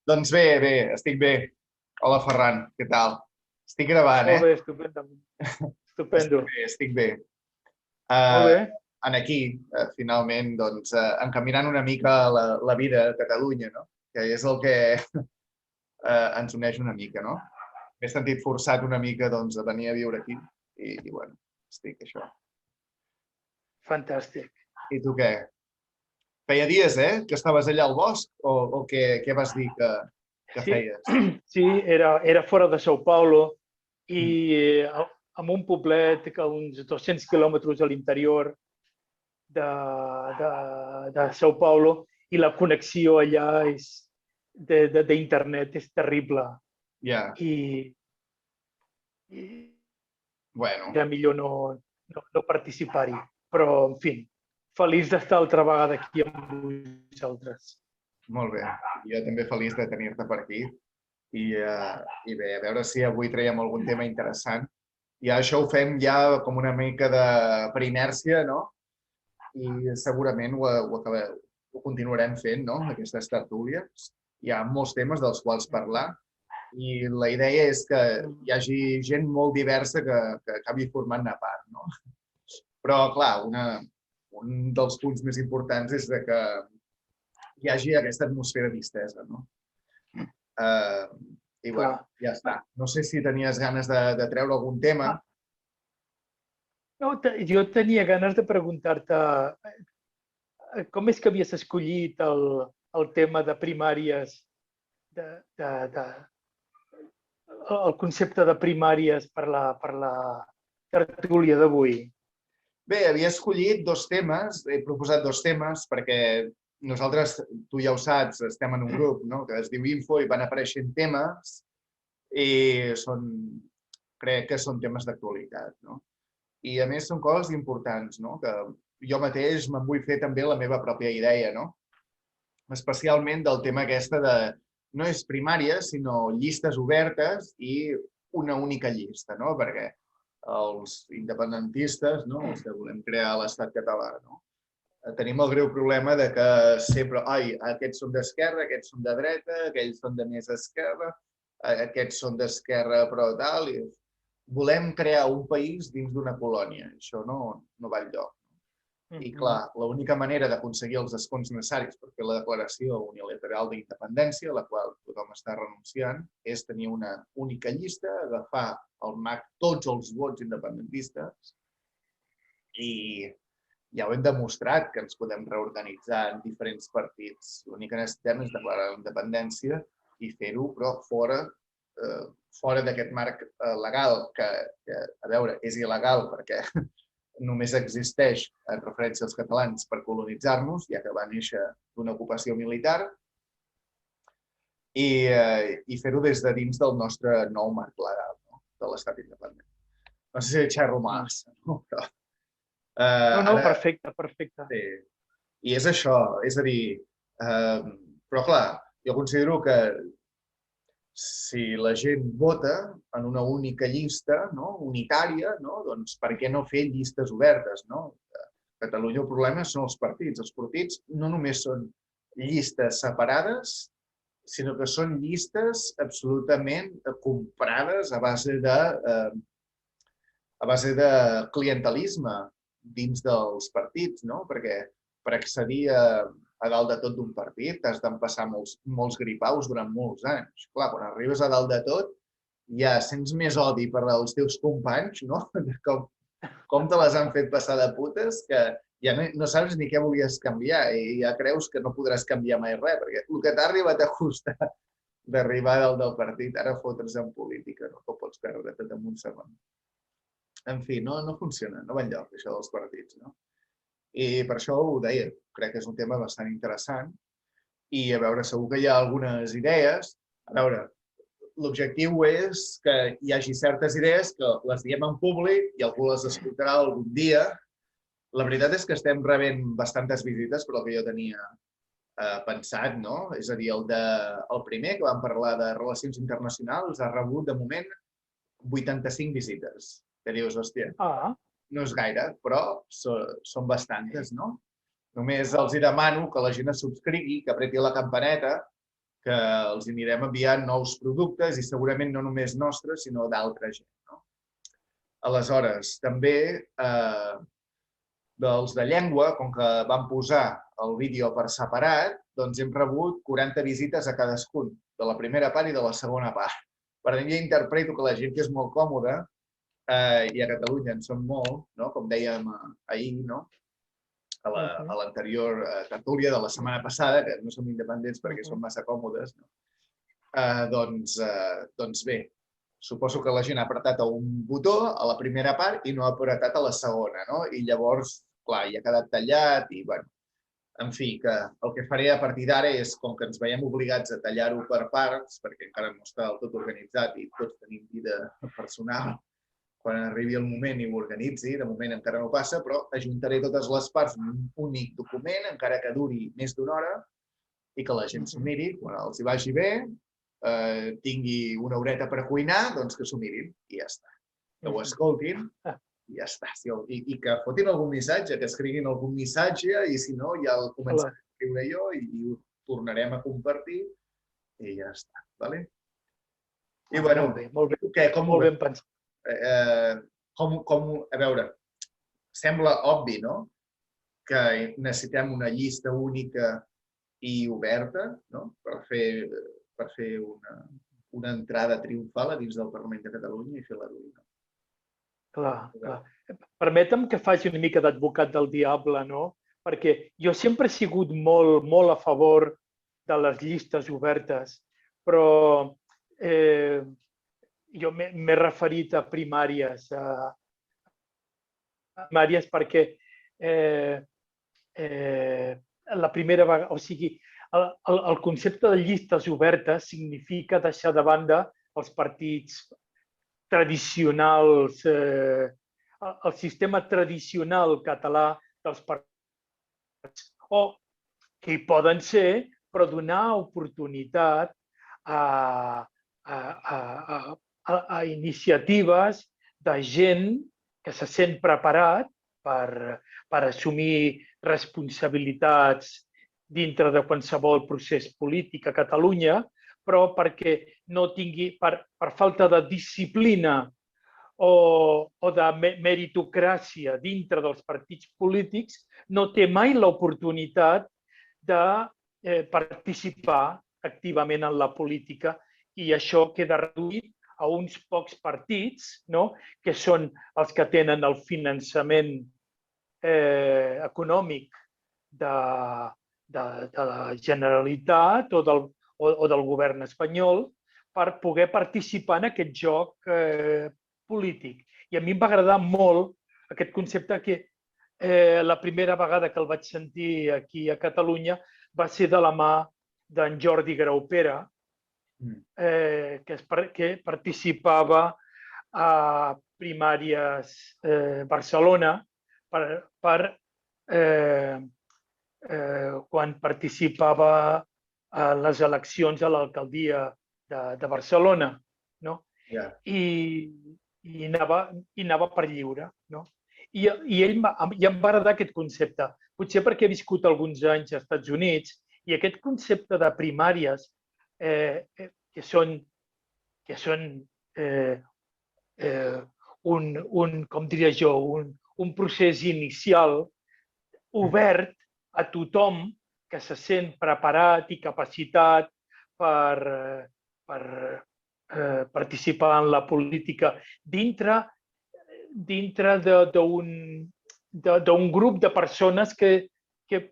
Doncs bé, estic bé. Hola, Ferran, què tal? Estic gravant, Molt bé, estupendo. Estupendo. Estic bé. Molt bé. Aquí, finalment, doncs, encaminant una mica la vida a Catalunya, no? Que és el que ens uneix una mica, no? M'he sentit forçat una mica doncs, a venir a viure aquí i bueno, estic això. Fantàstic. I tu què? Feia dies, que estaves allà al bosc o què vas dir que feies? Sí, era fora de São Paulo i en un poblet que a uns 200 quilòmetres a l'interior de São Paulo i la connexió allà d'internet és terrible. Ja. I Bueno. era millor no participar-hi. Però, en fi, feliç d'estar altra vegada aquí amb vosaltres. Molt bé. Jo també feliç de tenir-te per aquí. I bé, a veure si avui traiem algun tema interessant. Ja això ho fem ja com una mica per inèrcia, no? I segurament ho continuarem fent, no? Aquestes tertúlies. Hi ha molts temes dels quals parlar i la idea és que hi hagi gent molt diversa que acabi formant-ne part, no? Però, clar, un dels punts més importants és que hi hagi aquesta atmosfera distesa, no? I bueno, ja està. No sé si tenies ganes de treure algun tema. No, jo tenia ganes de preguntar-te com és que havies escollit el tema de primàries, el concepte de primàries per la tertúlia d'avui. Bé, havia escollit dos temes, he proposat dos temes perquè nosaltres, tu ja ho saps, estem en un grup, no?, que es diu Info i van apareixent temes i crec que són temes d'actualitat, no? I a més són coses importants, no?, que jo mateix me'n vull fer també la meva pròpia idea, no? Especialment del tema aquesta de no és primària, sinó llistes obertes i una única llista, no? Perquè els independentistes, no?, els que volem crear l'estat català, no?, tenim el greu problema de que sempre, aquests són d'esquerra, aquests són de dreta, aquells són de més esquerra, aquests són d'esquerra però tal, i volem crear un país dins d'una colònia. Això no va enlloc. I clar, l'única manera d'aconseguir els escons necessaris per fer la declaració unilateral d'independència, a la qual tothom està renunciant, és tenir una única llista, agafar tots els vots independentistes i ja ho hem demostrat que ens podem reorganitzar en diferents partits. L'únic que necessitem és declarar la independència i fer-ho, però fora d'aquest marc legal, que, a veure, és il·legal perquè només existeix en referència als catalans per colonitzar-nos, ja que va néixer d'una ocupació militar, i fer-ho des de dins del nostre nou marc legal, no?, de l'estat independent. No sé si he xerro massa, no? No, perfecte. Sí. I és això, és a dir, però clar, jo considero que si la gent vota en una única llista, no?, unitària, no?, doncs per què no fer llistes obertes, no? A Catalunya el problema són els partits. Els partits no només són llistes separades, sinó que són llistes absolutament comprades a base de clientelisme dins dels partits, no? Perquè per accedir a dalt de tot d'un partit t'has d'empassar molts gripaus durant molts anys. Clar, quan arribes a dalt de tot ja sents més odi per als teus companys, no?, com te les han fet passar de putes, que ja no saps ni què volies canviar i ja creus que no podràs canviar mai res, perquè el que t'ha arribat a costar d'arribar a dalt del partit, ara fotre's en política, no?, que ho pots perdre tot en un segon. En fi, no funciona, no va enlloc, això dels partits, no? I per això ho deia, crec que és un tema bastant interessant i, a veure, segur que hi ha algunes idees. A veure, l'objectiu és que hi hagi certes idees que les diem en públic i algú les escoltarà algun dia. La veritat és que estem rebent bastantes visites per el que jo tenia pensat, no? És a dir, el primer, que vam parlar de relacions internacionals, ha rebut, de moment, 85 visites. Que dius, hòstia, no és gaire, però són bastantes, no? Només els demano que la gent es subscrigui, que apreti la campaneta que els anirem enviant nous productes i segurament no només nostres, sinó d'altra gent. No? Aleshores, també dels de llengua, com que vam posar el vídeo per separat, doncs hem rebut 40 visites a cadascun, de la primera part i de la segona part. Per tant, jo interpreto que la gent que és molt còmoda, i a Catalunya en són molt, no? Com dèiem ahir, no? A l'anterior tertúlia de la setmana passada, que no som independents perquè som massa còmodes, no? Doncs bé, suposo que la gent ha apretat un botó a la primera part i no ha apretat a la segona, no? I llavors, clar, ja ha quedat tallat i, bueno, en fi, que el que faré a partir d'ara és, com que ens veiem obligats a tallar-ho per parts, perquè encara no està del tot organitzat i tots tenim vida personal, quan arribi el moment i ho organitzi, de moment encara no passa, però ajuntaré totes les parts en un únic document, encara que duri més d'una hora, i que la gent s'ho miri, quan els hi vagi bé, tingui una horeta per cuinar, doncs que s'ho mirin i ja està. Que ho escoltin i ja està. I que fotin algun missatge, que escriguin algun missatge i si no ja el començaré a escriure jo i ho tornarem a compartir i ja està. I bueno, molt ben pensat. A veure, sembla obvi, no?, que necessitem una llista única i oberta, no?, per fer una entrada triomfal a dins del Parlament de Catalunya i fer-la dur. Clar. Permetem que faci una mica d'advocat del diable, no? Perquè jo sempre he sigut molt a favor de les llistes obertes, però jo m'he referit a primàries perquè la primera vegada, o sigui, el concepte de llistes obertes significa deixar de banda els partits tradicionals, el sistema tradicional català dels partits, o que hi poden ser, però donar oportunitat a iniciatives de gent que se sent preparat per assumir responsabilitats dintre de qualsevol procés polític a Catalunya, però perquè no tingui, per falta de disciplina o de meritocràcia dintre dels partits polítics, no té mai l'oportunitat de participar activament en la política i això queda reduït a uns pocs partits, no?, que són els que tenen el finançament econòmic de la Generalitat o del govern espanyol per poder participar en aquest joc polític. I a mi em va agradar molt aquest concepte que la primera vegada que el vaig sentir aquí a Catalunya va ser de la mà d'en Jordi Graupera, que participava a primàries Barcelona quan participava a les eleccions a l'alcaldia de Barcelona, no? I anava per lliure. No? I em va agradar aquest concepte, potser perquè he viscut alguns anys als Estats Units i aquest concepte de primàries que són com diria jo, un procés inicial obert a tothom que se sent preparat i capacitat per participar en la política dintre d'un grup de persones que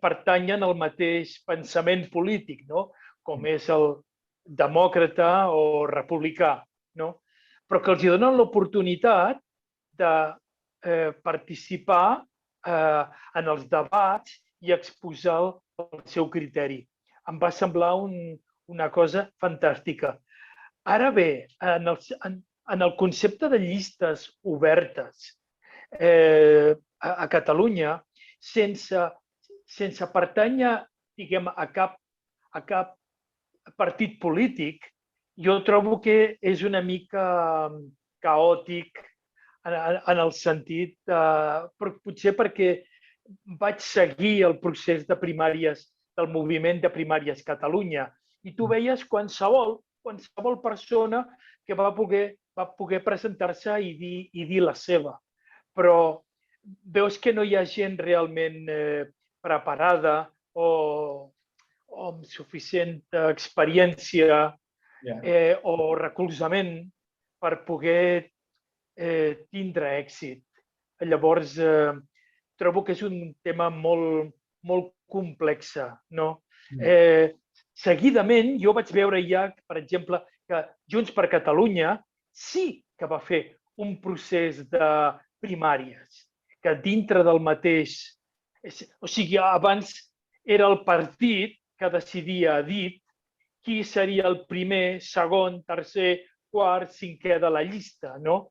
pertanyen al mateix pensament polític, no? Com és el demòcrata o republicà, no? Però que els donen l'oportunitat de participar en els debats i exposar el seu criteri. Em va semblar una cosa fantàstica. Ara bé, en el concepte de llistes obertes a Catalunya, sense pertànyer, diguem, a cap partit polític, jo trobo que és una mica caòtic en el sentit, potser perquè vaig seguir el procés de primàries, del moviment de primàries Catalunya, I tu veies qualsevol persona que va poder presentar-se i dir la seva. Però veus que no hi ha gent realment preparada o amb suficient experiència o recolzament per poder tindre èxit. Llavors, trobo que és un tema molt complex, no? Seguidament, jo vaig veure ja, per exemple, que Junts per Catalunya sí que va fer un procés de primàries, que dintre del mateix... O sigui, abans era el partit que decidia a dit qui seria el primer, segon, tercer, quart, cinquè de la llista, no?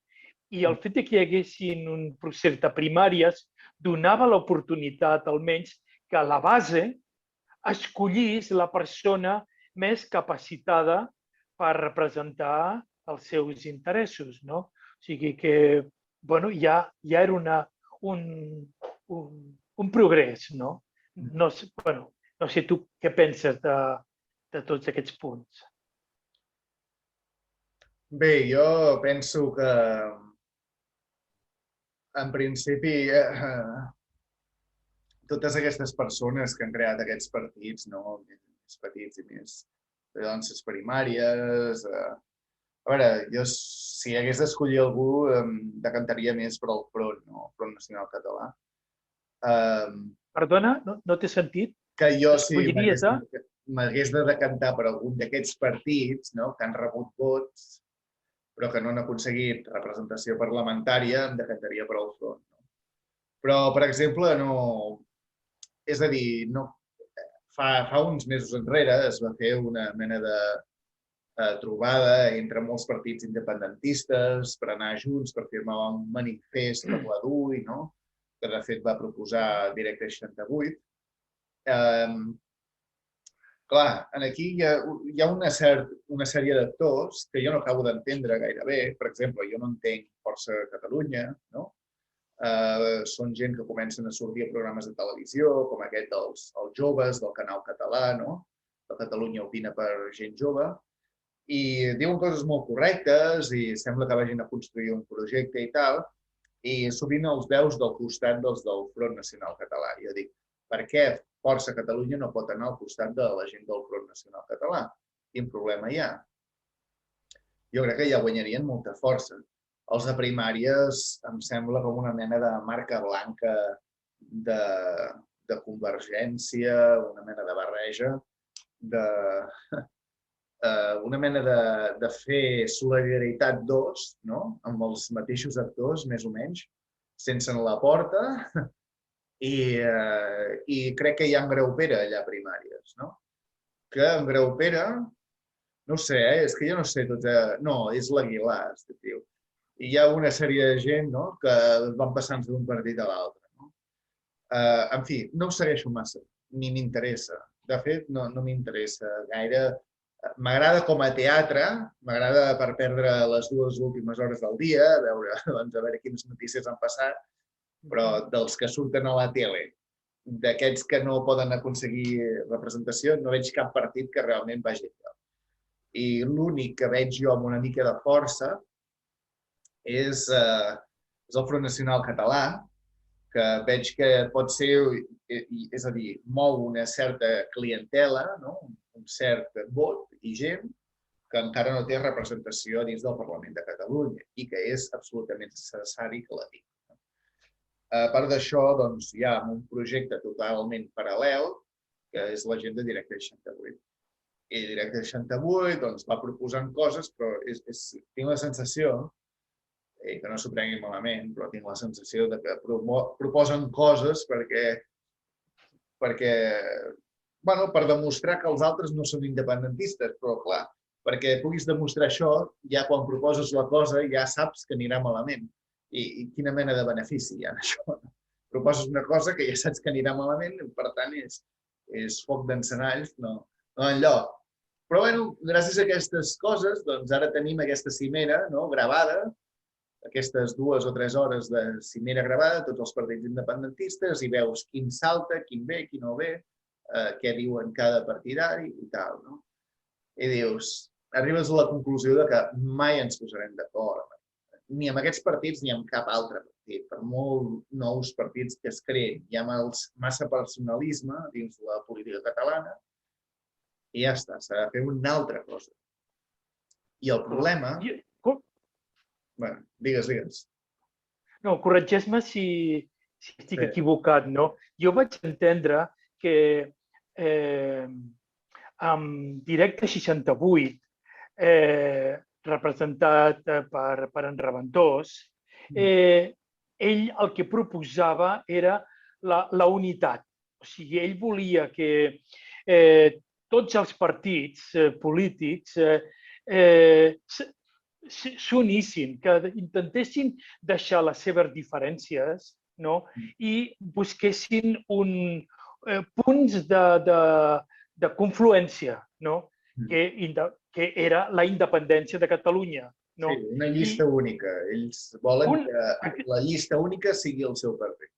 I el fet que hi haguessin un procés de primàries donava l'oportunitat, almenys, que a la base escollís la persona més capacitada per representar els seus interessos, no? O sigui que, bueno, ja era un progrés, no? No sé tu què penses de tots aquests punts. Bé, jo penso que, en principi, totes aquestes persones que han creat aquests partits, no? Més petits i més doncs, les primàries... A veure, jo si hagués d'escollir algú, decantaria més per al Front, no? Front Nacional Català. Perdona, no t'he sentit? Que jo sí m'hagués de decantar per algun d'aquests partits, no? Que han rebut vots, però que no han aconseguit representació parlamentària, em decantaria per al Front. No? Però, per exemple, no... És a dir, no... fa uns mesos enrere es va fer una mena de trobada entre molts partits independentistes per anar junts, per firmar un manifest per la DUI, no? Que de fet va proposar Directe 68. Clar, aquí hi ha una sèrie d'actors que jo no acabo d'entendre gaire bé. Per exemple, jo no entenc Força Catalunya, no? Són gent que comencen a sortir a programes de televisió, com aquest dels joves del canal català, no? La Catalunya opina per gent jove, i diuen coses molt correctes i sembla que vagin a construir un projecte i tal, i sovint els veus del costat dels del Front Nacional Català. Jo dic, per què Força Catalunya no pot anar al costat de la gent del Front Nacional Català? Quin problema hi ha? Jo crec que ja guanyarien molta força. Els de primàries em sembla com una mena de marca blanca de convergència, una mena de barreja, una mena de fer solidaritat 2, no? Amb els mateixos actors, més o menys, sense en la porta, i crec que hi ha en Graupera allà a primàries, no? Que en Graupera, no sé, és que jo no sé tot... No, és l'Aguilar, aquest tio. I hi ha una sèrie de gent, no?, que van passant d'un partit a l'altre, no? En fi, no ho segueixo massa, ni m'interessa. De fet, no m'interessa gaire. M'agrada com a teatre, m'agrada per perdre les 2 últimes hores del dia, a veure quines notícies han passat, però dels que surten a la tele, d'aquests que no poden aconseguir representació, no veig cap partit que realment vagi bé. I l'únic que veig jo amb una mica de força és el Front Nacional Català, que veig que pot ser, és a dir, mou una certa clientela, no? Un cert vot i gent que encara no té representació dins del Parlament de Catalunya i que és absolutament necessari que la tingui. A part d'això, doncs, hi ha un projecte totalment paral·lel, que és la gent de Directe 68. I Directe 68 doncs, va proposant coses, però tinc la sensació, que no s'ho prengui malament, però tinc la sensació de que proposen coses per demostrar que els altres no són independentistes, però clar, perquè puguis demostrar això, ja quan proposes la cosa ja saps que anirà malament. I quina mena de benefici hi ha en això? Proposes una cosa que ja saps que anirà malament, per tant és foc d'encenalls, no enlloc. Però bueno, gràcies a aquestes coses, doncs ara tenim aquesta cimera gravada, aquestes 2 o 3 hores de cimera gravada, tots els partits independentistes, i veus quin salta, quin ve, quin no ve, què diuen cada partidari i tal, no? i dius, arribes a la conclusió de que mai ens posarem d'acord, ni amb aquests partits ni amb cap altre partit. Per molt nous partits que es creïn, hi ha massa personalisme dins la política catalana i ja està, s'ha de fer una altra cosa. I el problema... Bueno, digues. No, corregeix-me si estic equivocat, no? Jo vaig entendre que amb Directe 68, representat per en Reventós, ell el que proposava era la unitat. O sigui, ell volia que tots els partits polítics s'unissin, que intentessin deixar les seves diferències i busquessin punts de confluència, que era la independència de Catalunya. Sí, una llista única. Ells volen que la llista única sigui el seu partit.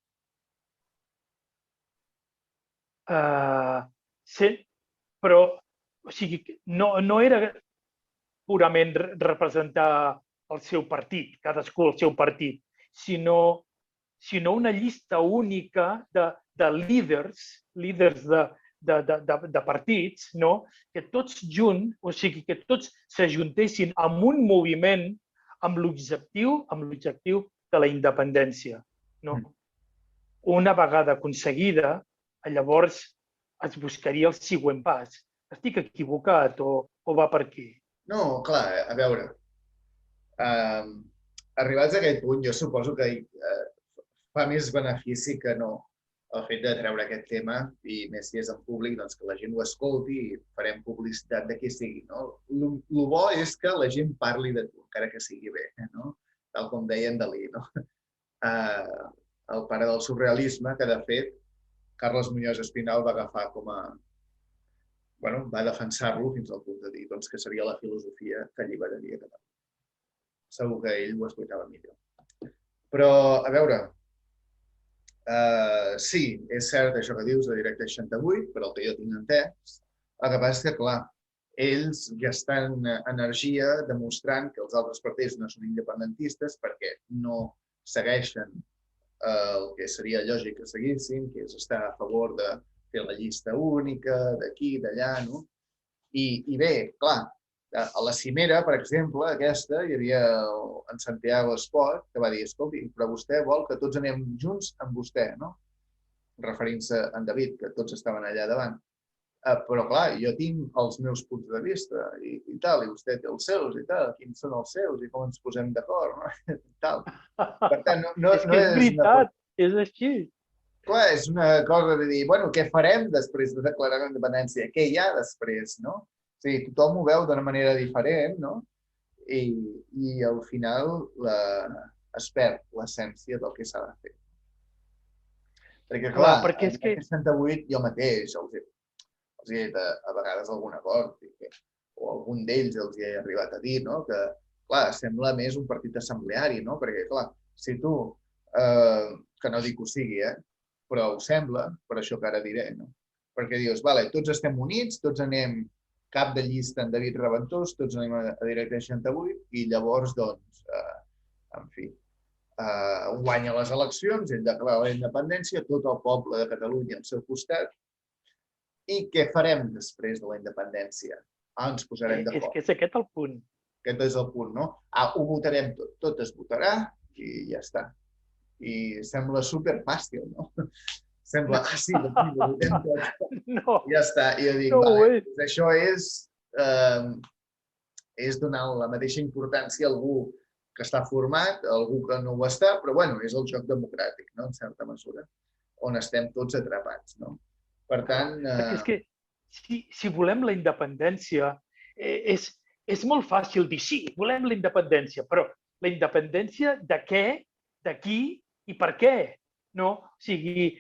Però, o sigui, no era purament representar el seu partit, cadascú el seu partit, sinó una llista única de líders de partits, que tots junts, o sigui, que tots s'ajuntessin amb un moviment amb l'objectiu de la independència. Una vegada aconseguida, llavors es buscaria el següent pas. Estic equivocat o va per aquí? No, clar, a veure, arribats a aquest punt, jo suposo que fa més benefici que no el fet de treure aquest tema i més si és en públic, doncs que la gent ho escolti i farem publicitat de qui sigui. El bo és que la gent parli de tu, encara que sigui bé, tal com deia en Dalí, el pare del surrealisme, que de fet Carles Muñoz Espinal va agafar com a... va defensar-lo fins al punt de dir que seria la filosofia que alliberaria Catalunya. Segur que ell ho explicava millor. Però, a veure, sí, és cert això que dius de Directe 68, però el que jo tinc entès, el que passa és que, clar, ells gasten energia demostrant que els altres partits no són independentistes perquè no segueixen el que seria lògic que seguissin, que és estar a favor de fer la llista única, d'aquí, d'allà, I bé, clar, a la cimera, per exemple, aquesta, hi havia en Santiago Espot, que va dir, escolti, però vostè vol que tots anem junts amb vostè, referint-se a en David, que tots estaven allà davant. Però, clar, jo tinc els meus punts de vista i tal, i vostè té els seus i tal, quins són els seus i com ens posem d'acord, tal. Per tant, no és... És que és veritat, és així. Clar, és una cosa de dir, bueno, què farem després de declarar la independència? Què hi ha després, O sigui, tothom ho veu d'una manera diferent, I al final es perd l'essència del que s'ha de fer. Perquè, clar, en 68 jo mateix els he dit a vegades algun acord, o algun d'ells els hi he arribat a dir, que, clar, sembla més un partit assembleari, perquè, clar, si tu, que no dic que ho sigui, però ho sembla, per això que ara diré, perquè dius, vale, tots estem units, tots anem cap de llista en David Reventós, tots anem a Directe 68 i llavors, doncs, en fi, guanya les eleccions, ell declara la independència, tot el poble de Catalunya al seu costat, i què farem després de la independència? Ens posarem d'acord. És que és aquest el punt. Aquest és el punt, ho votarem tot, tot es votarà i ja està. I sembla superfàcil, Sembla, sí, ho votem tot. No. Ja està. I jo dic, vale, això és donar la mateixa importància a algú que està format, a algú que no ho està, però bueno, és el joc democràtic, en certa mesura, on estem tots atrapats, Per tant... És que si volem la independència, és molt fàcil dir, sí, volem la independència, però la independència de què, de qui i per què? O sigui,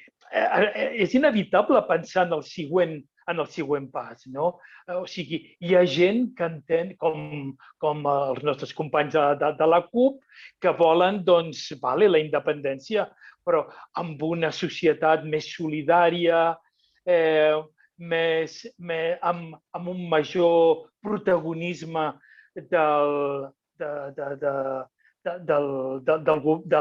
és inevitable pensar en el següent pas. O sigui, hi ha gent que entén, com els nostres companys de la CUP, que volen la independència, però amb una societat més solidària, amb un major protagonisme de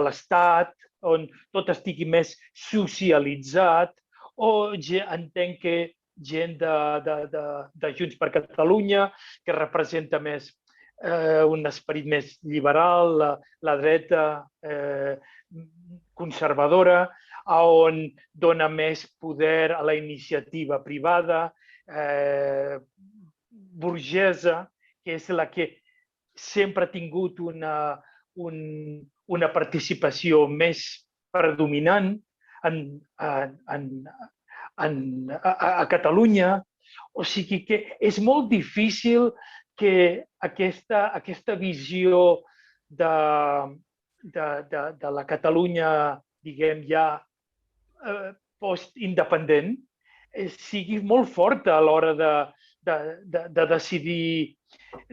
l'Estat, on tot estigui més socialitzat, o entenc que gent de Junts per Catalunya, que representa més un esperit més liberal, la dreta conservadora, on dona més poder a la iniciativa privada, burgesa, que és la que sempre ha tingut una participació més predominant a Catalunya. O sigui que és molt difícil que aquesta visió de la Catalunya, diguem ja, post-independent, sigui molt forta a l'hora de decidir,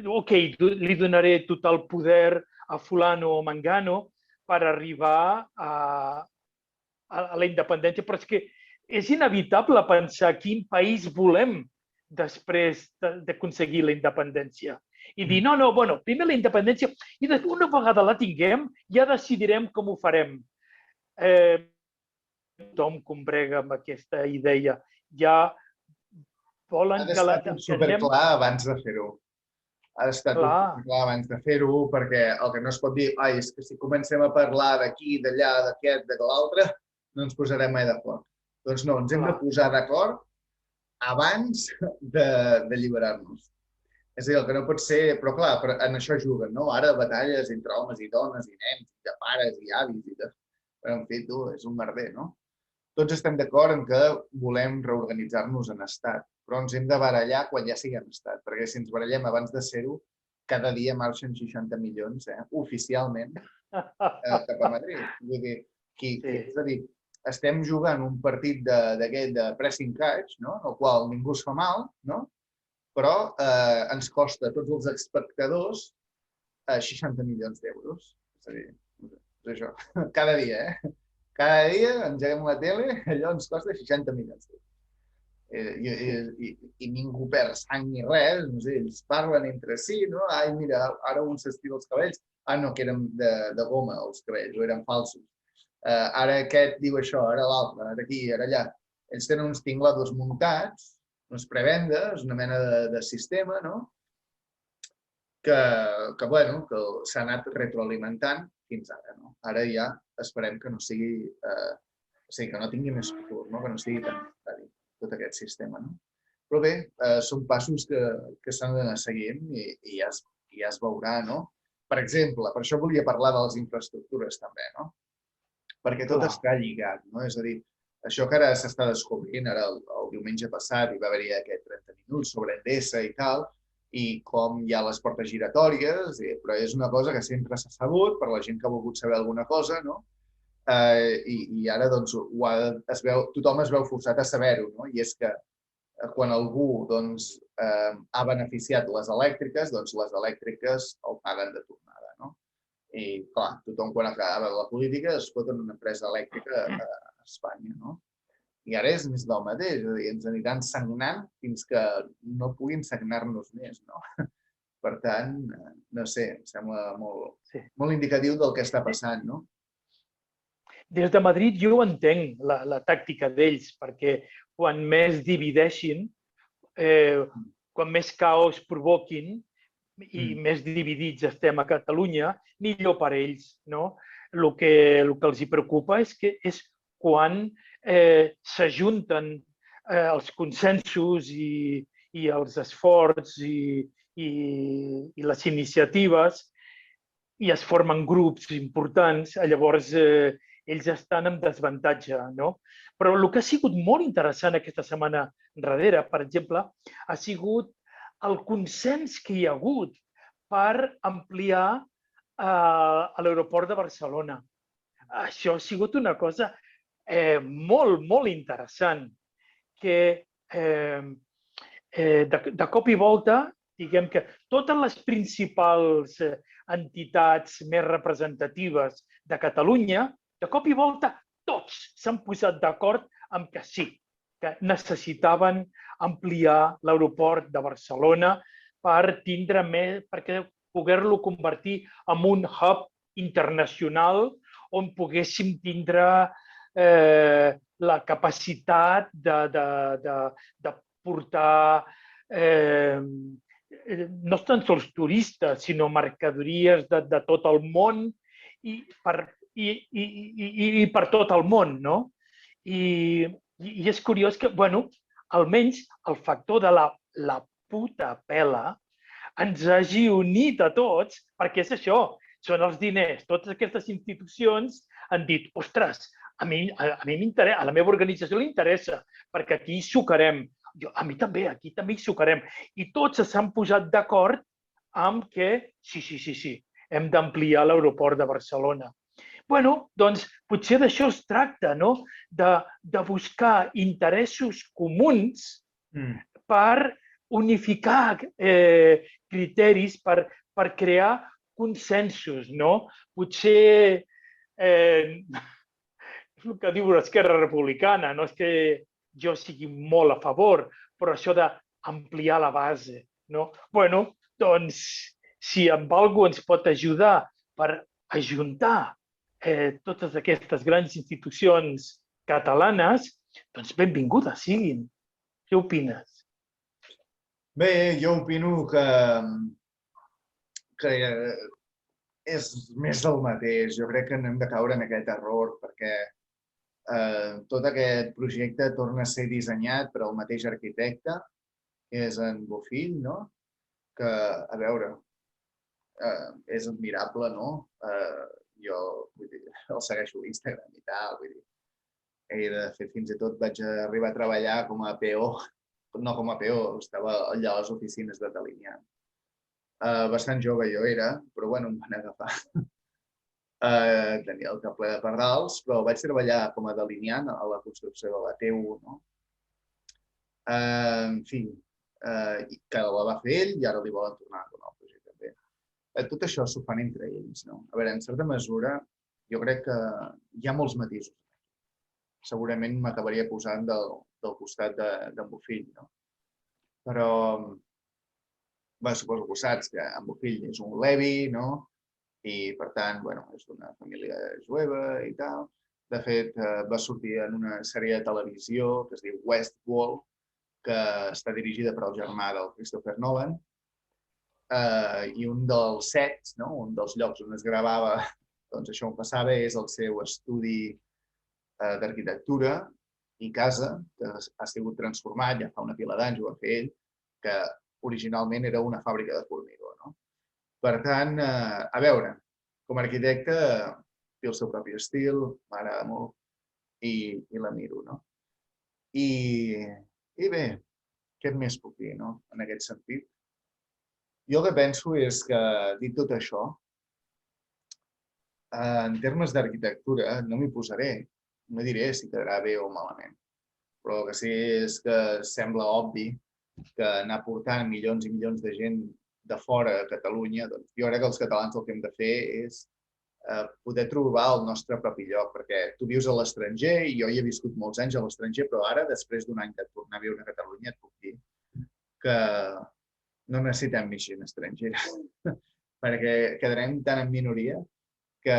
ok, li donaré tot el poder a fulano o mangano per arribar a la independència, però és que és inevitable pensar quin país volem després d'aconseguir la independència. I dir, no, bueno, primer la independència i una vegada la tinguem ja decidirem com ho farem. Tothom combrega amb aquesta idea. Ja volen que la... Ha d'estar tot superclar abans de fer-ho. Ha d'estar tot superclar abans de fer-ho, perquè el que no es pot dir, és que si comencem a parlar d'aquí, d'allà, d'aquest, de l'altre, no ens posarem mai d'acord. Doncs no, ens hem de posar d'acord abans d'alliberar-nos. És a dir, el que no pot ser... Però clar, en això juguen, no? Ara batalles entre homes i dones, i nens, i de pares, i avis, i de... Però, en fi, és un merder, no? Tots estem d'acord en que volem reorganitzar-nos en estat, però ens hem de barallar quan ja siguem estat, perquè si ens barallem abans de ser-ho, cada dia marxen 60 milions, oficialment, cap a Madrid. Vull dir, és a dir, estem jugant un partit d'aquest de pressing catch, no? El qual ningú es fa mal, no? Però ens costa a tots els espectadors 60 milions d'euros. És a dir, és això, cada dia, Cada dia engeguem la tele, allò ens costa 60 milions d'euros. I ningú perd sang ni res, no sé, ells parlen entre si, no? Ai, mira, ara un s'estira els cabells. No, que eren de goma els cabells, o eren falsos. Ara aquest diu això, ara l'altre, ara aquí, ara allà. Ells tenen uns tinglados muntats, unes prebendes, una mena de sistema, no? Que s'ha anat retroalimentant fins ara, no? Ara ja esperem que no sigui, que no tingui més futur, no? Que no sigui tan necessari tot aquest sistema, no? Però bé, són passos que s'han d'anar seguint i ja es veurà, no? Per exemple, per això volia parlar de les infraestructures també, no? Perquè tot està lligat, no? És a dir, això que ara s'està descobrint, ara el diumenge passat hi va haver-hi aquest 30 minuts sobre Endesa i tal, i com hi ha les portes giratòries, però és una cosa que sempre s'ha sabut per la gent que ha volgut saber alguna cosa, no? I ara doncs, tothom es veu forçat a saber-ho, no? I és que quan algú ha beneficiat les elèctriques, doncs les elèctriques el paguen de tornada, no? I clar, tothom quan acaba la política es fot en una empresa elèctrica a Espanya, no? I ara és més del mateix, és a dir, ens aniran sagnant fins que no puguin sagnar-nos més, no? Per tant, no sé, em sembla molt indicatiu del que està passant, no? Des de Madrid jo entenc la tàctica d'ells, perquè quan més divideixin, quan més caos provoquin i més dividits estem a Catalunya, millor per ells, no? El que els preocupa és quan s'ajunten els consensos i els esforços i les iniciatives i es formen grups importants, llavors ells estan en desavantatge, no? Però el que ha sigut molt interessant aquesta setmana darrere, per exemple, ha sigut el consens que hi ha hagut per ampliar l'aeroport de Barcelona. Això ha sigut una cosa molt interessant, que de cop i volta, diguem que totes les principals entitats més representatives de Catalunya, de cop i volta tots s'han posat d'acord amb que sí, que necessitaven ampliar l'aeroport de Barcelona per tindre més, perquè poder-lo convertir en un hub internacional on poguéssim tindre la capacitat de portar no tan sols turistes, sinó mercaderies de tot el món i per tot el món, no? I és curiós que, bueno, almenys el factor de la puta pela ens hagi unit a tots, perquè és això, són els diners. Totes aquestes institucions han dit, ostres, a mi m'interessa, a la meva organització li interessa, perquè aquí hi sucarem. A mi també, aquí també hi sucarem. I tots s'han posat d'acord amb que sí, hem d'ampliar l'aeroport de Barcelona. Bueno, doncs potser d'això es tracta, no? De buscar interessos comuns per unificar criteris, per crear consensos, no? Potser és el que diu l'Esquerra Republicana, no és que jo sigui molt a favor, però això d'ampliar la base, no? Bueno, doncs, si amb alguna cosa ens pot ajudar per ajuntar totes aquestes grans institucions catalanes, doncs benvingudes siguin. Què opines? Bé, jo opino que és més del mateix. Jo crec que no hem de caure en aquest error perquè tot aquest projecte torna a ser dissenyat per al mateix arquitecte, que és en Bofill, no? Que, a veure, és admirable, no? Jo el segueixo a Instagram i tal, vull dir. De fet, fins i tot vaig arribar a treballar com a PO, no com a PO, estava allà a les oficines de Delineant. Bastant jove jo era, però bueno, em van agafar. Tenia el cap ple de pardals, però vaig treballar com a delineant a la construcció de la T1, no? En fi, que la va fer ell i ara li volen tornar a donar el projecte també. Tot això s'ho fan entre ells, no? A veure, en certa mesura, jo crec que hi ha molts matisos. Segurament m'acabaria posant del costat d'en Bofill, no? Però, suposo que ho saps, que en Bofill és un levi, no? I, per tant, és d'una família jueva i tal. De fet, va sortir en una sèrie de televisió que es diu Westworld, que està dirigida per el germà del Christopher Nolan. I un dels sets, un dels llocs on es gravava això on passava, és el seu estudi d'arquitectura i casa, que ha sigut transformat, ja fa una pila d'anys ho va fer ell, que originalment era una fàbrica de formigó. Per tant, a veure, com a arquitecte té el seu propi estil, m'agrada molt i la miro, no? I bé, què més puc dir, no? En aquest sentit. Jo el que penso és que, dit tot això, en termes d'arquitectura no m'hi posaré, no diré si quedarà bé o malament, però el que sí és que sembla obvi que anar portant milions i milions de gent de fora a Catalunya, doncs jo crec que els catalans el que hem de fer és poder trobar el nostre propi lloc, perquè tu vius a l'estranger i jo hi he viscut molts anys a l'estranger, però ara, després d'un any de tornar a viure a Catalunya, et puc dir que no necessitem més gent estrangera, perquè quedarem tan en minoria que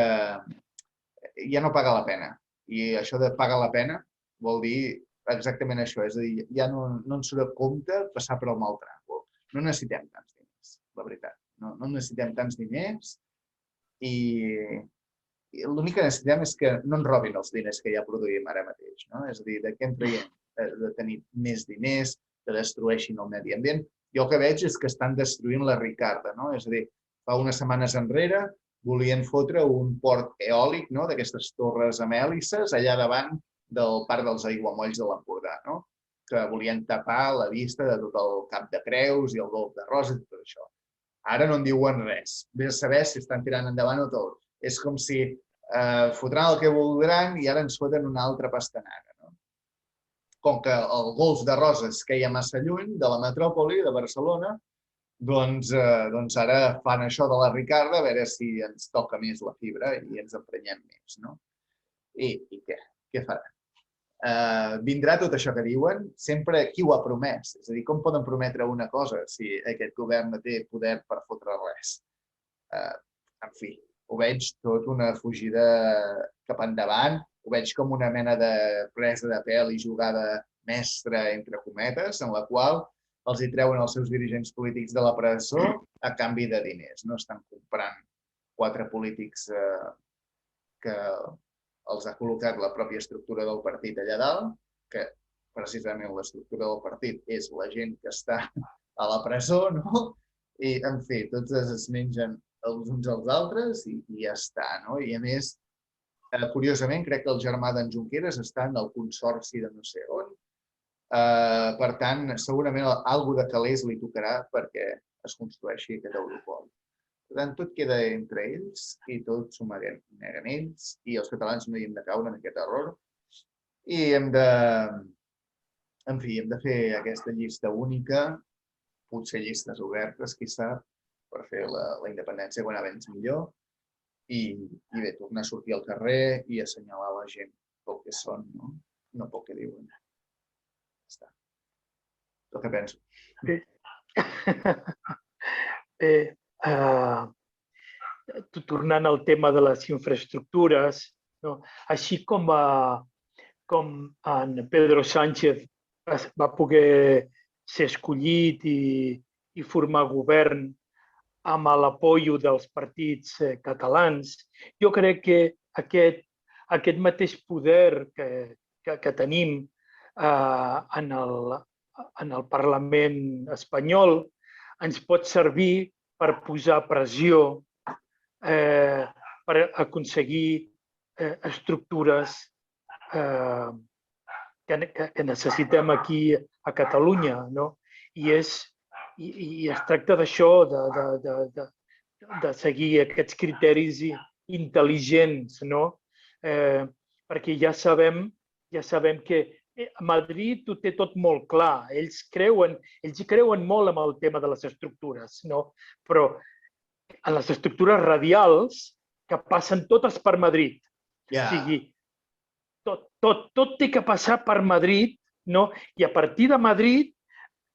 ja no paga la pena. I això de pagar la pena vol dir exactament això, és a dir, ja no ens surt a compte passar per el mal tràngol. No necessitem tants diners, la veritat. No necessitem tants diners i l'únic que necessitem és que no ens robin els diners que ja produïm ara mateix. És a dir, de què en traiem? De tenir més diners, que destrueixin el medi ambient. Jo el que veig és que estan destruint la Ricarda. És a dir, fa unes setmanes enrere volien fotre un port eòlic d'aquestes torres amb hèlices allà davant del Parc dels Aiguamolls de l'Empordà, que volien tapar la vista de tot el Cap de Creus i el Golf de Roses i tot això. Ara no en diuen res. Ves a saber si estan tirant endavant o tot. És com si fotran el que voldran i ara ens foten una altra pastanaga. Com que el Golf de Roses queia massa lluny de la metròpoli de Barcelona, doncs ara fan això de la Ricarda, a veure si ens toca més la fibra i ens emprenyem més. I què? Què faran? vindrà tot això que diuen, sempre qui ho ha promès? És a dir, com poden prometre una cosa si aquest govern no té poder per fotre res? En fi, ho veig tot una fugida cap endavant, ho veig com una mena de presa de pèl i jugada mestra, entre cometes, en la qual els hi treuen els seus dirigents polítics de la presó a canvi de diners. No estan comprant 4 polítics que els ha col·locat la pròpia estructura del partit allà dalt, que precisament l'estructura del partit és la gent que està a la presó, no? I, en fi, tots es mengen els uns als altres i ja està, no? I, a més, curiosament, crec que el germà d'en Junqueras està en el consorci de no sé on. Per tant, segurament alguna de calés li tocarà perquè es construeixi aquest Europol. Per tant, tot queda entre ells i tot s'ho neguen ells i els catalans no hi hem de caure en aquest error. I hem de, en fi, hem de fer aquesta llista única, potser llistes obertes, qui sap, per fer la independència quan abans millor i bé, tornar a sortir al carrer i assenyalar la gent pel que són, no pel que diuen. Ja està. El que penso. Tornant al tema de les infraestructures, així com en Pedro Sánchez va poder ser escollit i formar govern amb l'apoyo dels partits catalans, jo crec que aquest mateix poder que tenim en el Parlament espanyol ens pot servir per posar pressió per aconseguir estructures que necessitem aquí a Catalunya, no? I es tracta d'això, de seguir aquests criteris intel·ligents, no? Perquè ja sabem que a Madrid ho té tot molt clar. Ells hi creuen molt en el tema de les estructures, no? Però en les estructures radials que passen totes per Madrid. O sigui, tot té que passar per Madrid, no? I a partir de Madrid,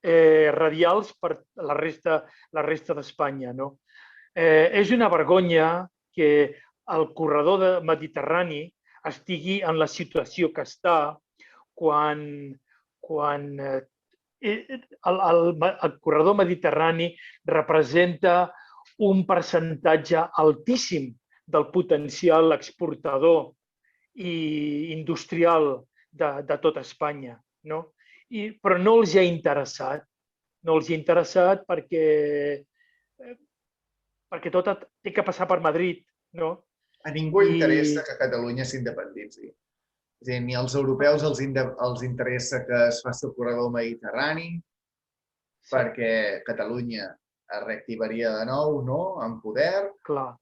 radials per la resta d'Espanya, no? És una vergonya que el corredor mediterrani estigui en la situació que està quan el corredor mediterrani representa un percentatge altíssim del potencial exportador i industrial de tota Espanya, no? Però no els ha interessat. No els ha interessat perquè tot té que passar per Madrid, no? A ningú interessa que Catalunya s'independitzi. És a dir, ni als europeus els interessa que es faci el corredor mediterrani, perquè Catalunya es reactivaria de nou, no?, en poder. Clar.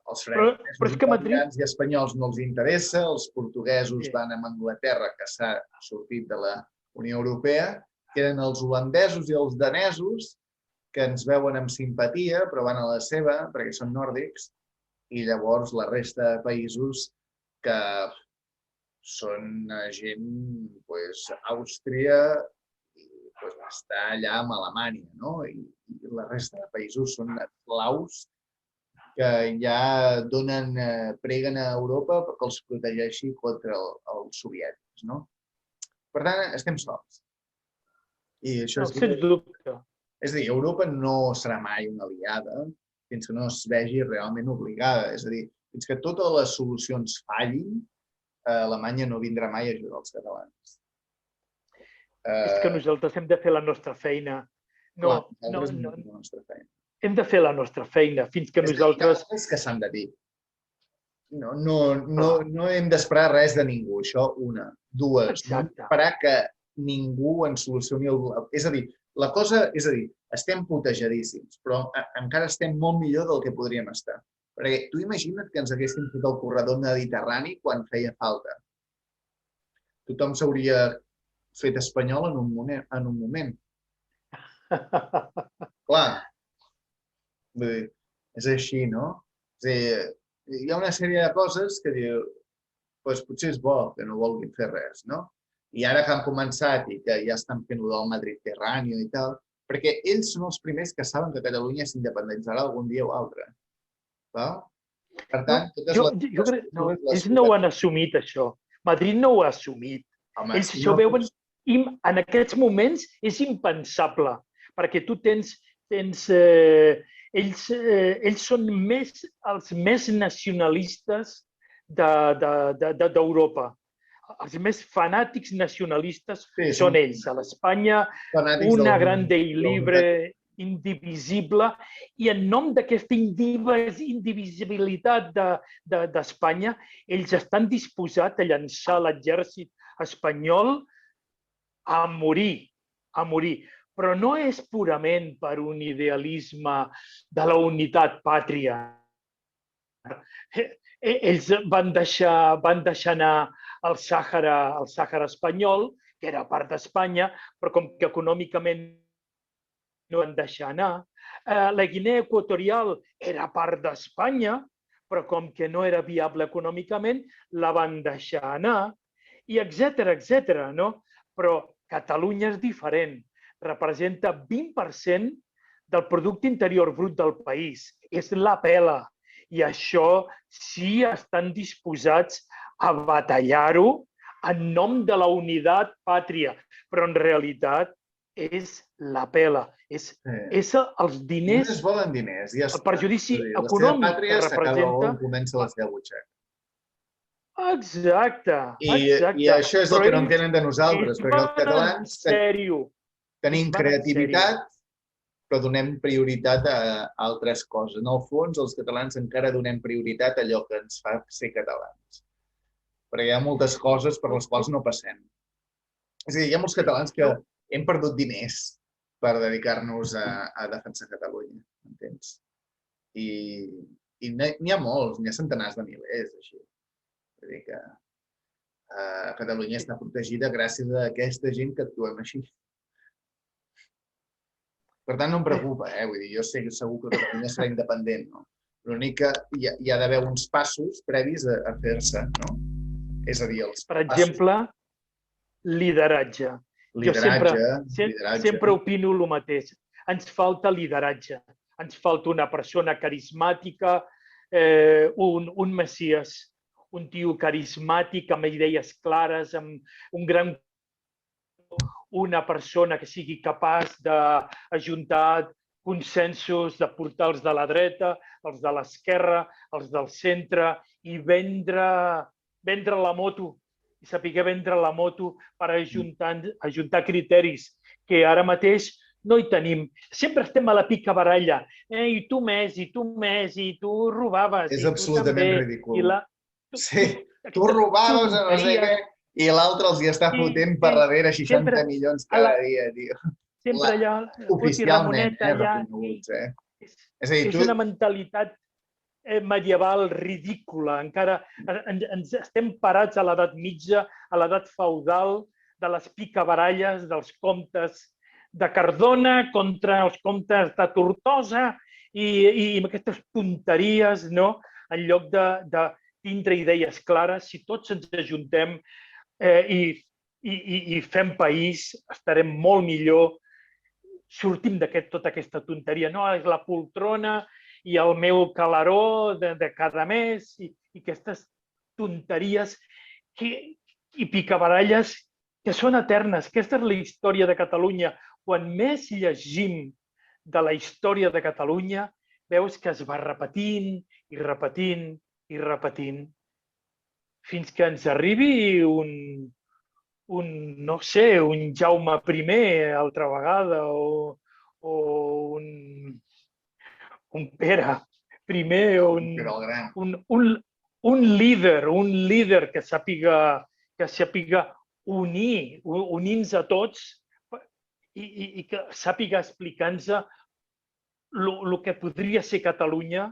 Els francesos, italians i espanyols no els interessa, els portuguesos van amb Anglaterra, que s'ha sortit de la Unió Europea, queden els holandesos i els danesos, que ens veuen amb simpatia, però van a la seva, perquè són nòrdics, i llavors la resta de països que són gent, Àustria, està allà amb Alemanya, no? I la resta de països són esclaus que ja preguen a Europa perquè els protegeixi contra els soviètics, no? Per tant, estem sols. I això és... Sens dubte. És a dir, Europa no serà mai una aliada fins que no es vegi realment obligada. És a dir, fins que totes les solucions fallin, Alemanya no vindrà mai a ajudar els catalans. És que nosaltres hem de fer la nostra feina. Hem de fer la nostra feina fins que nosaltres... És que s'han de dir. No hem d'esperar res de ningú, això una. Dues, no esperar que ningú ens solucioni el... És a dir, estem putejadíssims, però encara estem molt millor del que podríem estar. Perquè tu imagina't que ens haguéssim fet el corredor mediterrani quan feia falta. Tothom s'hauria fet espanyol en un moment. Clar. És així, no? Hi ha una sèrie de coses que diu doncs potser és bo que no vulguin fer res, no? I ara que han començat i que ja estan fent el Mediterrani i tal, perquè ells són els primers que saben que Catalunya s'independitzarà algun dia o altre. Val? Per tant, totes jo crec, no, ells no ho han assumit, això. Madrid no ho ha assumit. Home, Ells això veuen, en aquests moments és impensable, perquè tu tens ells són els més nacionalistes d'Europa. Els més fanàtics nacionalistes són ells. A l'Espanya, una grande i libre, indivisible, i en nom d'aquesta indivisibilitat d'Espanya, ells estan disposats a llançar l'exèrcit espanyol a morir, però no és purament per un idealisme de la unitat pàtria. Ells van deixar anar el Sàhara espanyol, que era part d'Espanya, però com que econòmicament no van deixar anar. La Guinea Equatorial era part d'Espanya, però com que no era viable econòmicament, la van deixar anar, i etcètera, no? Però Catalunya és diferent. Representa 20% del producte interior brut del país. És la pela. I això sí estan disposats a batallar-ho en nom de la unitat pàtria. Però en realitat és la pela. És els diners... Només volen diners. El perjudici econòmic que representa... Comença la seva butxaca. Exacte. I això és el que no entenen de nosaltres, perquè els catalans tenim creativitat, però donem prioritat a altres coses. En el fons, els catalans encara donem prioritat a allò que ens fa ser catalans. Perquè hi ha moltes coses per les quals no passem. És a dir, hi ha molts catalans que hem perdut diners per dedicar-nos a defensar Catalunya, entens? I n'hi ha molts, n'hi ha centenars de milers, així. És a dir que Catalunya està protegida gràcies a aquesta gent que actuem així. Per tant, no em preocupa, vull dir, jo sé que segur que Catalunya serà independent, no? L'únic que hi ha d'haver uns passos previs a fer-se, no? És a dir, els passos... Per exemple, lideratge. Jo sempre opino el mateix. Ens falta lideratge. Ens falta una persona carismàtica, un messies, un tio carismàtic, amb idees clares, amb un gran... una persona que sigui capaç d'ajuntar consensos, de portar els de la dreta, els de l'esquerra, els del centre, i vendre la moto, i saber vendre la moto per ajuntar criteris, que ara mateix no hi tenim. Sempre estem a la picabaralla. I tu més, i tu robaves. És absolutament ridícul. Sí, tu robaves a no sé què, i l'altre els hi està fotent per darrere 60 milions cada dia, tio. Sempre allà, oficialment, reconeguts, És una mentalitat medieval ridícula. Encara ens estem parats a l'edat mitja, a l'edat feudal, de les picabaralles, dels comtes de Cardona contra els comtes de Tortosa i amb aquestes tonteries, no? En lloc de tindre idees clares, si tots ens ajuntem i fem país, estarem molt millor. Sortim de tota aquesta tonteria. No, és la poltrona i el meu calaró de cada mes i aquestes tonteries i picabaralles que són eternes. Aquesta és la història de Catalunya. Quan més llegim de la història de Catalunya, veus que es va repetint i repetint i repetint fins que ens arribi no sé, un Jaume I altra vegada o un Pere I o un líder que sàpiga unir-nos a tots i que sàpiga explicar-nos el que podria ser Catalunya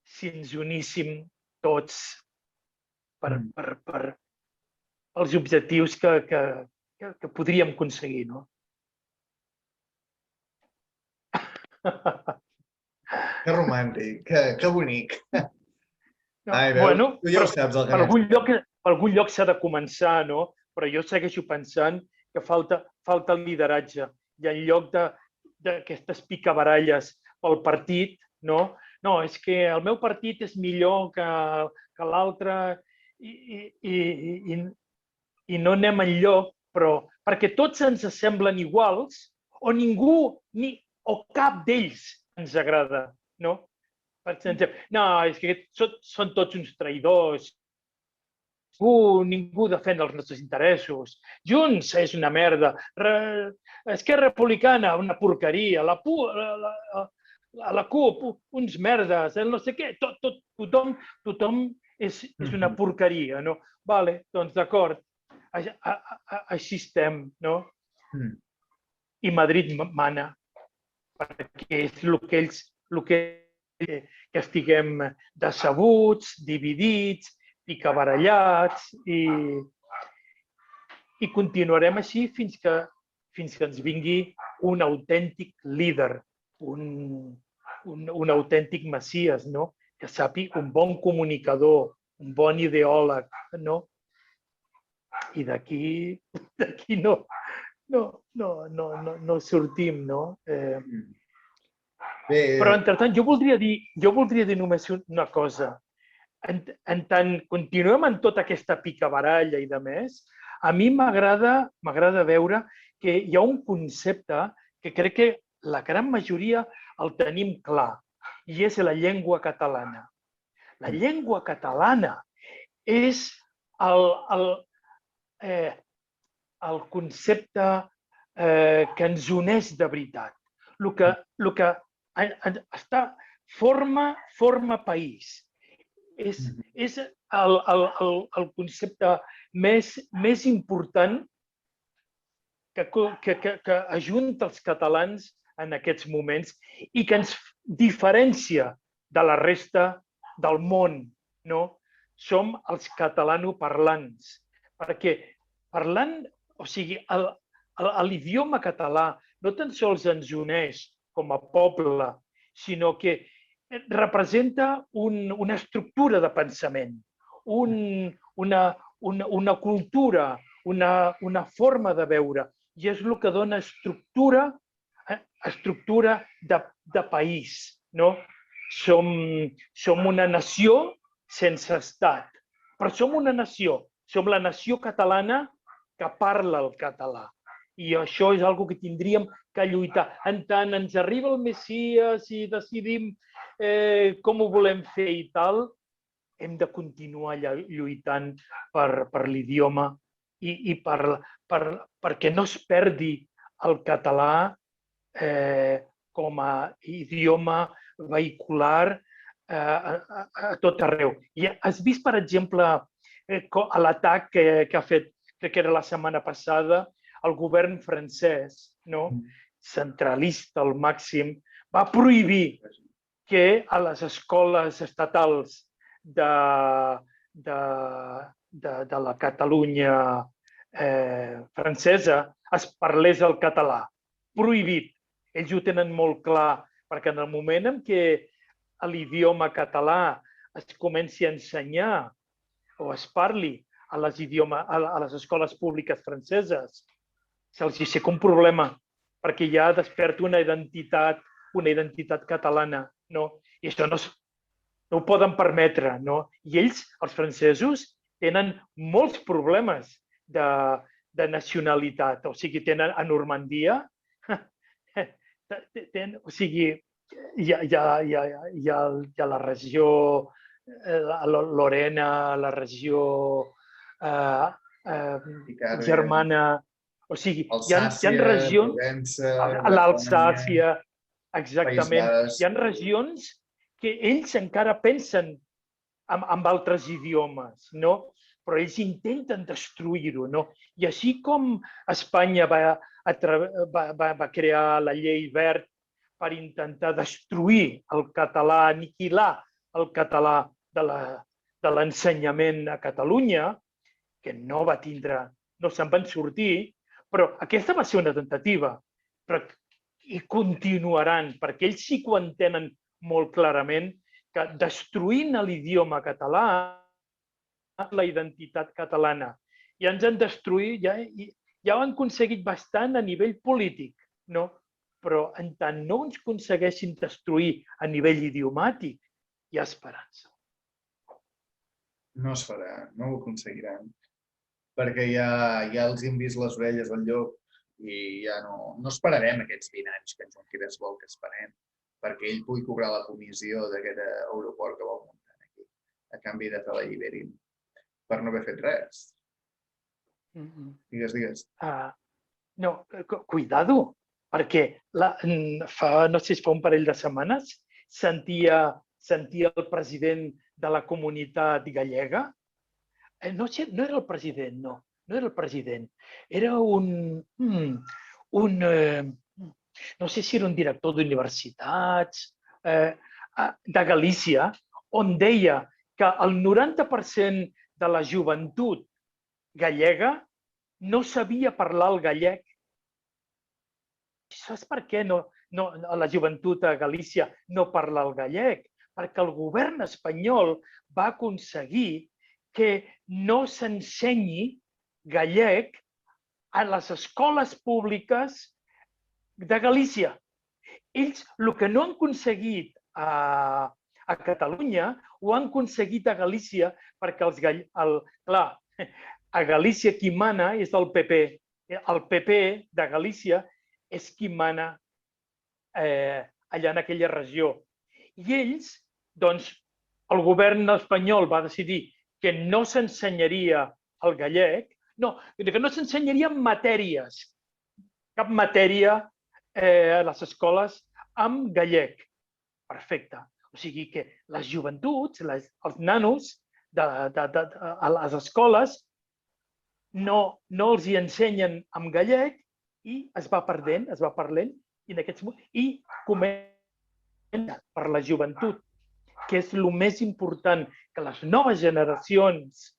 si ens uníssim tots per als objectius que podríem aconseguir, no? Que romàntic, que bonic. Ai, veus? Tu ja ho saps, el per Ganet. algun lloc s'ha de començar, no? Però jo segueixo pensant que falta lideratge. I en lloc d'aquestes picabaralles pel partit, no? No, és que el meu partit és millor que l'altre i no anem enlloc, però perquè tots ens semblen iguals o ningú o cap d'ells ens agrada, no? Per exemple, no, és que són tots uns traïdors, ningú defèn els nostres interessos. Junts és una merda. Esquerra Republicana, una porqueria. La CUP, uns merdes. No sé què. Tothom és una porqueria, no? Vale, doncs d'acord. Així estem, no? I Madrid mana, perquè és el que estiguem decebuts, dividits, picabarallats i continuarem així fins que ens vingui un autèntic líder, un autèntic messies, no? Que sàpiga, un bon comunicador, un bon ideòleg, no? I d'aquí no sortim, no? Però, entretant, jo voldria dir només una cosa. En tant continuem en tota aquesta picabaralla i de més, a mi m'agrada veure que hi ha un concepte que crec que la gran majoria el tenim clar, i és la llengua catalana. La llengua catalana és el concepte que ens uneix de veritat. El que forma país. És el concepte més important que ajunta els catalans en aquests moments i que ens diferencia de la resta del món, no? Som els catalanoparlants, perquè l'idioma català no tan sols ens uneix com a poble, sinó que representa una estructura de pensament, una cultura, una forma de veure, i és el que dona estructura de país, no? Som una nació sense estat, però som una nació, som la nació catalana que parla el català. I això és una cosa que tindríem que lluitar. En tant ens arriba el Messies i decidim com ho volem fer i tal, hem de continuar lluitant per l'idioma i perquè no es perdi el català com a idioma vehicular a tot arreu. I has vist, per exemple, l'atac que ha fet, crec que era la setmana passada, el govern francès, centralista al màxim, va prohibir que a les escoles estatals de la Catalunya francesa es parlés el català. Prohibit. Ells ho tenen molt clar, perquè en el moment en què l'idioma català es comenci a ensenyar o es parli a les escoles públiques franceses, se'ls aixeca un problema, perquè ja desperta una identitat catalana, no? I això no ho poden permetre, no? I ells, els francesos, tenen molts problemes de nacionalitat. O sigui, tenen a Normandia, o sigui, hi ha la regió Lorena, la regió germana, o sigui, hi ha regions, l'Alsàcia, exactament, hi ha regions que ells encara pensen en altres idiomes, no? Però ells intenten destruir-ho, no? I així com Espanya va crear la llei Wert per intentar destruir el català, aniquilar el català de l'ensenyament a Catalunya, que no se'n van sortir, però aquesta va ser una temptativa. I continuaran, perquè ells sí que ho entenen molt clarament, que destruint l'idioma català, la identitat catalana. I ens han destruït, ja ho han aconseguit bastant a nivell polític, no? Però en tant no ens aconsegueixin destruir a nivell idiomàtic, hi ha esperança. No es farà, no ho aconseguiran, perquè ja els hem vist les orelles del llop i ja no esperarem aquests 20 anys que en Junqueras vol que esperem, perquè ell pugui cobrar la comissió d'aquest aeroport que vol muntar aquí, a canvi de que l'alliberin per no haver fet res. Digues. No, cuidado, perquè no sé si fa un parell de setmanes sentia el president de la comunitat gallega. No era el president, no era el president. Era no sé si era un director d'universitats de Galícia, on deia que el 90% de la joventut gallega no sabia parlar el gallec. Saps per què la joventut a Galícia no parla el gallec? Perquè el govern espanyol va aconseguir que no s'ensenyi gallec a les escoles públiques de Galícia. Ells el que no han aconseguit a Catalunya ho han aconseguit a Galícia perquè clar, a Galícia qui mana és el PP. El PP de Galícia és qui mana allà en aquella regió. I ells, doncs, el govern espanyol va decidir que no s'ensenyaria el gallec, que no s'ensenyarien matèries, cap matèria a les escoles amb gallec. Perfecte. O sigui que les joventuts, els nanos a les escoles no els hi ensenyen amb gallec i es va perdent, i comença per la joventut, que és el més important, que les noves generacions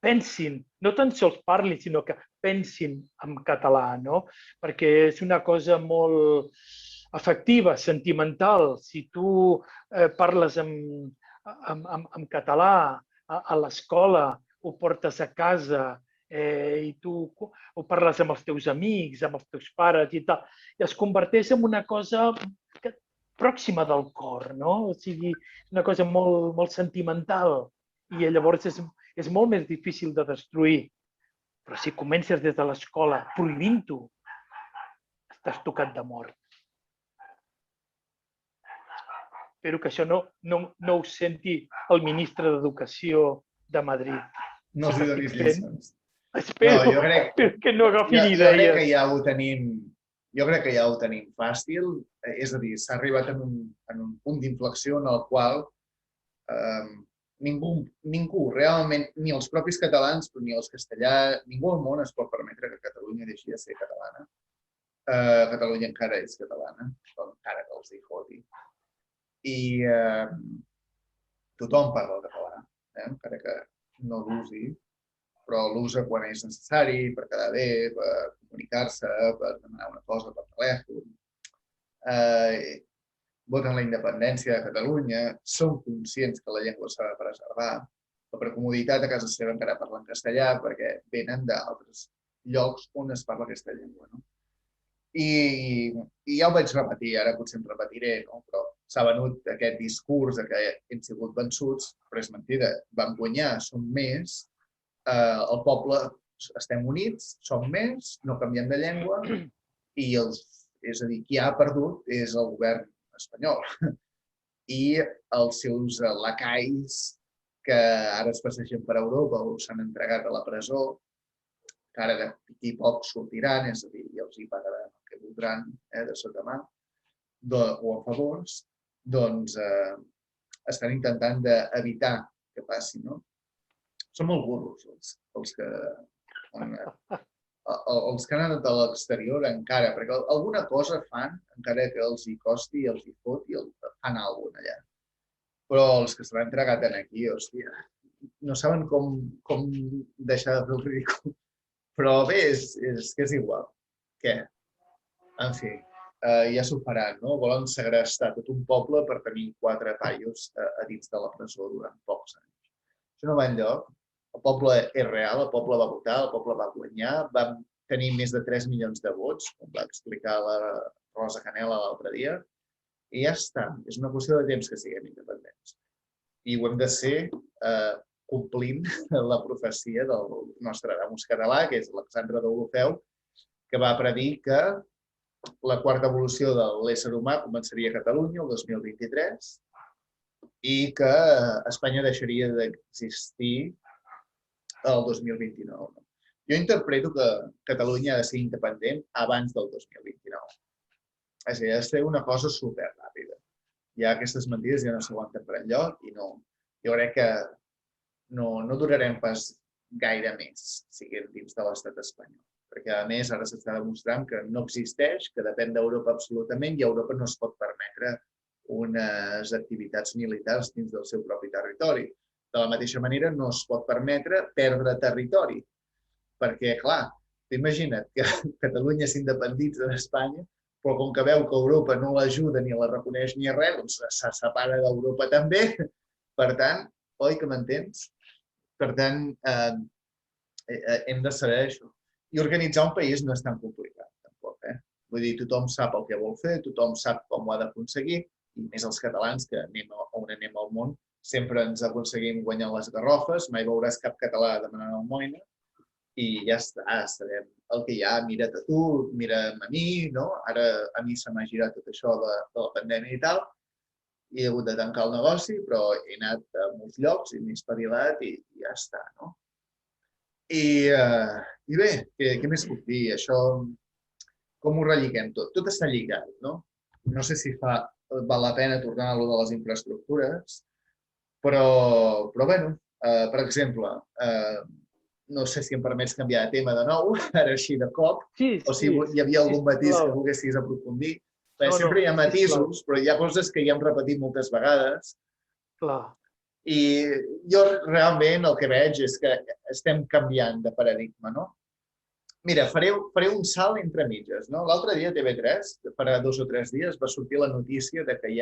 pensin, no tan sols parlin, sinó que pensin en català, no? Perquè és una cosa molt afectiva, sentimental. Si tu parles en català a l'escola, ho portes a casa i tu ho parles amb els teus amics, amb els teus pares i tal, i es converteix en una cosa pròxima del cor, no? O sigui, una cosa molt sentimental i llavors és molt més difícil de destruir. Però si comences des de l'escola prohibint-ho, estàs tocat de mort. Espero que això no ho senti el ministre d'Educació de Madrid. No els donis lliçons. Espero que no agafin idees. Jo crec que ja ho tenim fàcil. És a dir, s'ha arribat en un punt d'inflexió en el qual ningú, realment, ni els propis catalans, però ni els castellans, ningú al món es pot permetre que Catalunya deixi de ser catalana. Catalunya encara és catalana, encara que els hi foti. I tothom parla el català, encara que no l'usi, però l'usa quan és necessari, per quedar bé, per comunicar-se, per demanar una cosa per telèfon. Voten la independència de Catalunya, són conscients que la llengua s'ha de preservar, però per comoditat a casa seva encara parlen castellà perquè venen d'altres llocs on es parla aquesta llengua. I ja ho vaig repetir, ara potser em repetiré, però s'ha venut aquest discurs que hem sigut vençuts, però és mentida, vam guanyar, som més, el poble estem units, som més, no canviem de llengua, i és a dir, qui ha perdut és el govern espanyol i els seus lacais que ara es passegen per Europa o s'han entregat a la presó, que ara de pic i poc sortiran, és a dir, ja els hi pagaran el que voldran de sota mà, o a favors, doncs estan intentant d'evitar que passi, no? Són molt burros els que han anat a l'exterior encara, perquè alguna cosa fan, encara que els hi costi, els hi fot i fan alguna cosa allà. Però els que s'han entregat aquí, hòstia, no saben com deixar de fer el ridícul. Però bé, és que és igual. Què? En fi, ja s'ho faran, no? Volen segrestar tot un poble per tenir 4 paios a dins de la presó durant pocs anys. Això no va enlloc. El poble és real, el poble va votar, el poble va guanyar, vam tenir més de 3 milions de vots, com va explicar la Rosa Canela l'altre dia, i ja està. És una qüestió de temps que siguem independents. I ho hem de ser complint la profecia del Nostradamus català, que és Alexandre Deulofeu, que va predir que la quarta evolució de l'ésser humà començaria a Catalunya el 2023 i que Espanya deixaria d'existir el 2029. Jo interpreto que Catalunya ha de ser independent abans del 2029. És a dir, ha de ser una cosa superràpida. Ja aquestes mentides ja no s'aguanten per enlloc i no. Jo crec que no durarem pas gaire més, siguem dins de l'estat espanyol. Perquè, a més, ara s'està demostrant que no existeix, que depèn d'Europa absolutament i Europa no es pot permetre unes activitats militars dins del seu propi territori. De la mateixa manera, no es pot permetre perdre territori. Perquè, clar, imagina't que Catalunya s'independitza d'Espanya, però com que veu que Europa no l'ajuda ni la reconeix ni res, doncs se separa d'Europa també. Per tant, oi que m'entens? Per tant, hem de saber això. I organitzar un país no és tan complicat, tampoc. Vull dir, tothom sap el que vol fer, tothom sap com ho ha d'aconseguir, i més els catalans, que on anem al món, sempre ens aconseguim guanyar les garrofes, mai veuràs cap català demanant almoina, i ja està, sabem el que hi ha, mira't a tu, mira'm a mi, no? Ara a mi se m'ha girat tot això de la pandèmia i tal, i he hagut de tancar el negoci, però he anat a molts llocs i m'he espavilat i ja està, no? I bé, què més puc dir? Això, com ho relliquem tot? Tot està lligat, no? No sé si val la pena tornar a allò de les infraestructures, però bueno, per exemple, no sé si em permets canviar de tema de nou, ara així de cop, o si hi havia algun matís que volguessis aprofundir. Sempre hi ha matisos, però hi ha coses que ja hem repetit moltes vegades. Clar. I jo realment el que veig és que estem canviant de paradigma, no? Mira, faré un salt entre mitges, no? L'altre dia a TV3, farà 2 o 3 dies, va sortir la notícia de que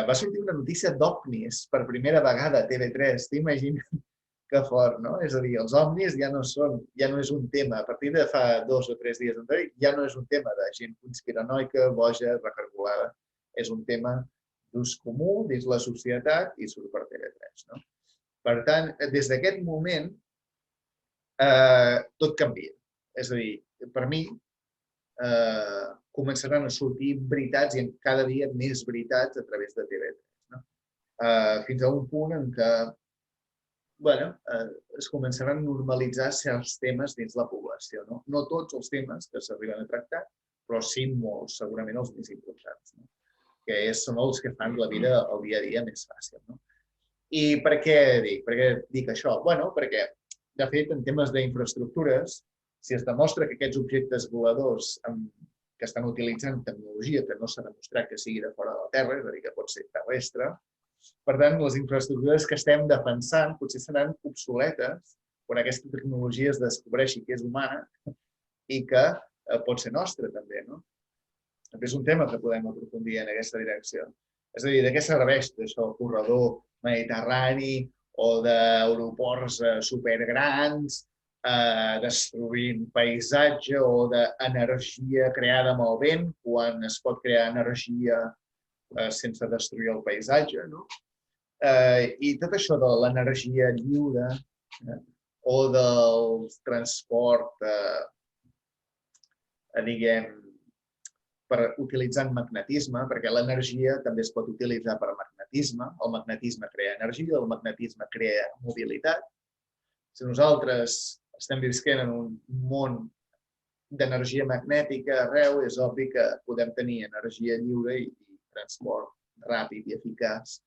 va sortir una notícia d'OVNIs per primera vegada a TV3. T'imagines que fort, no? És a dir, els ovnis ja no és un tema. A partir de fa 2 o 3 dies enrere, ja no és un tema de gent conspiranoica, boja, recargolada. És un tema d'ús comú dins la societat i surt per TV3. No? Per tant, des d'aquest moment, tot canvia. És a dir, per mi, començaran a sortir veritats i cada dia més veritats a través de TV3. No? Fins a un punt en què es començaran a normalitzar certs temes dins la població. No tots els temes que s'arriben a tractar, però sí molts, segurament els més importants. No? Que són els que fan la vida el dia a dia més fàcil. No? I per què dic això? Bueno, perquè, de fet, en temes d'infraestructures, si es demostra que aquests objectes voladors que estan utilitzant tecnologia que no s'ha demostrat que sigui de fora de la Terra, és a dir, que pot ser terrestre, per tant, les infraestructures que estem defensant potser seran obsoletes quan aquesta tecnologia es descobreixi que és humana i que pot ser nostra també, no? També és un tema que podem aprofundir en aquesta direcció. És a dir, de què serveix això el corredor mediterrani o d'aeroports supergrans, destruint paisatge o d'energia creada amb el vent, quan es pot crear energia sense destruir el paisatge, no? I tot això de l'energia lliure o del transport, diguem, utilitzant magnetisme, perquè l'energia també es pot utilitzar per magnetisme. El magnetisme crea energia, el magnetisme crea mobilitat. Si nosaltres estem visquent en un món d'energia magnètica arreu, és obvi que podem tenir energia lliure i transport ràpid i eficaç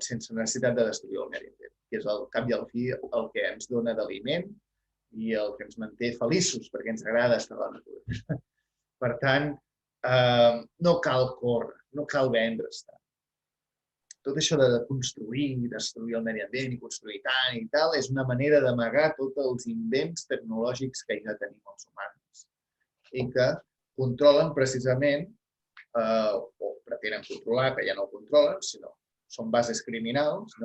sense necessitat de destruir el medi ambient, que és al cap i al fi el que ens dona d'aliment i el que ens manté feliços, perquè ens agrada estar a la natura. Per tant, no cal córrer, no cal vendre's tant. Tot això de construir i destruir el medi ambient i construir tant i tal és una manera d'amagar tots els invents tecnològics que ja tenim els humans. i que controlen precisament, o pretenen controlar, que ja no ho controlen, sinó són bases criminals,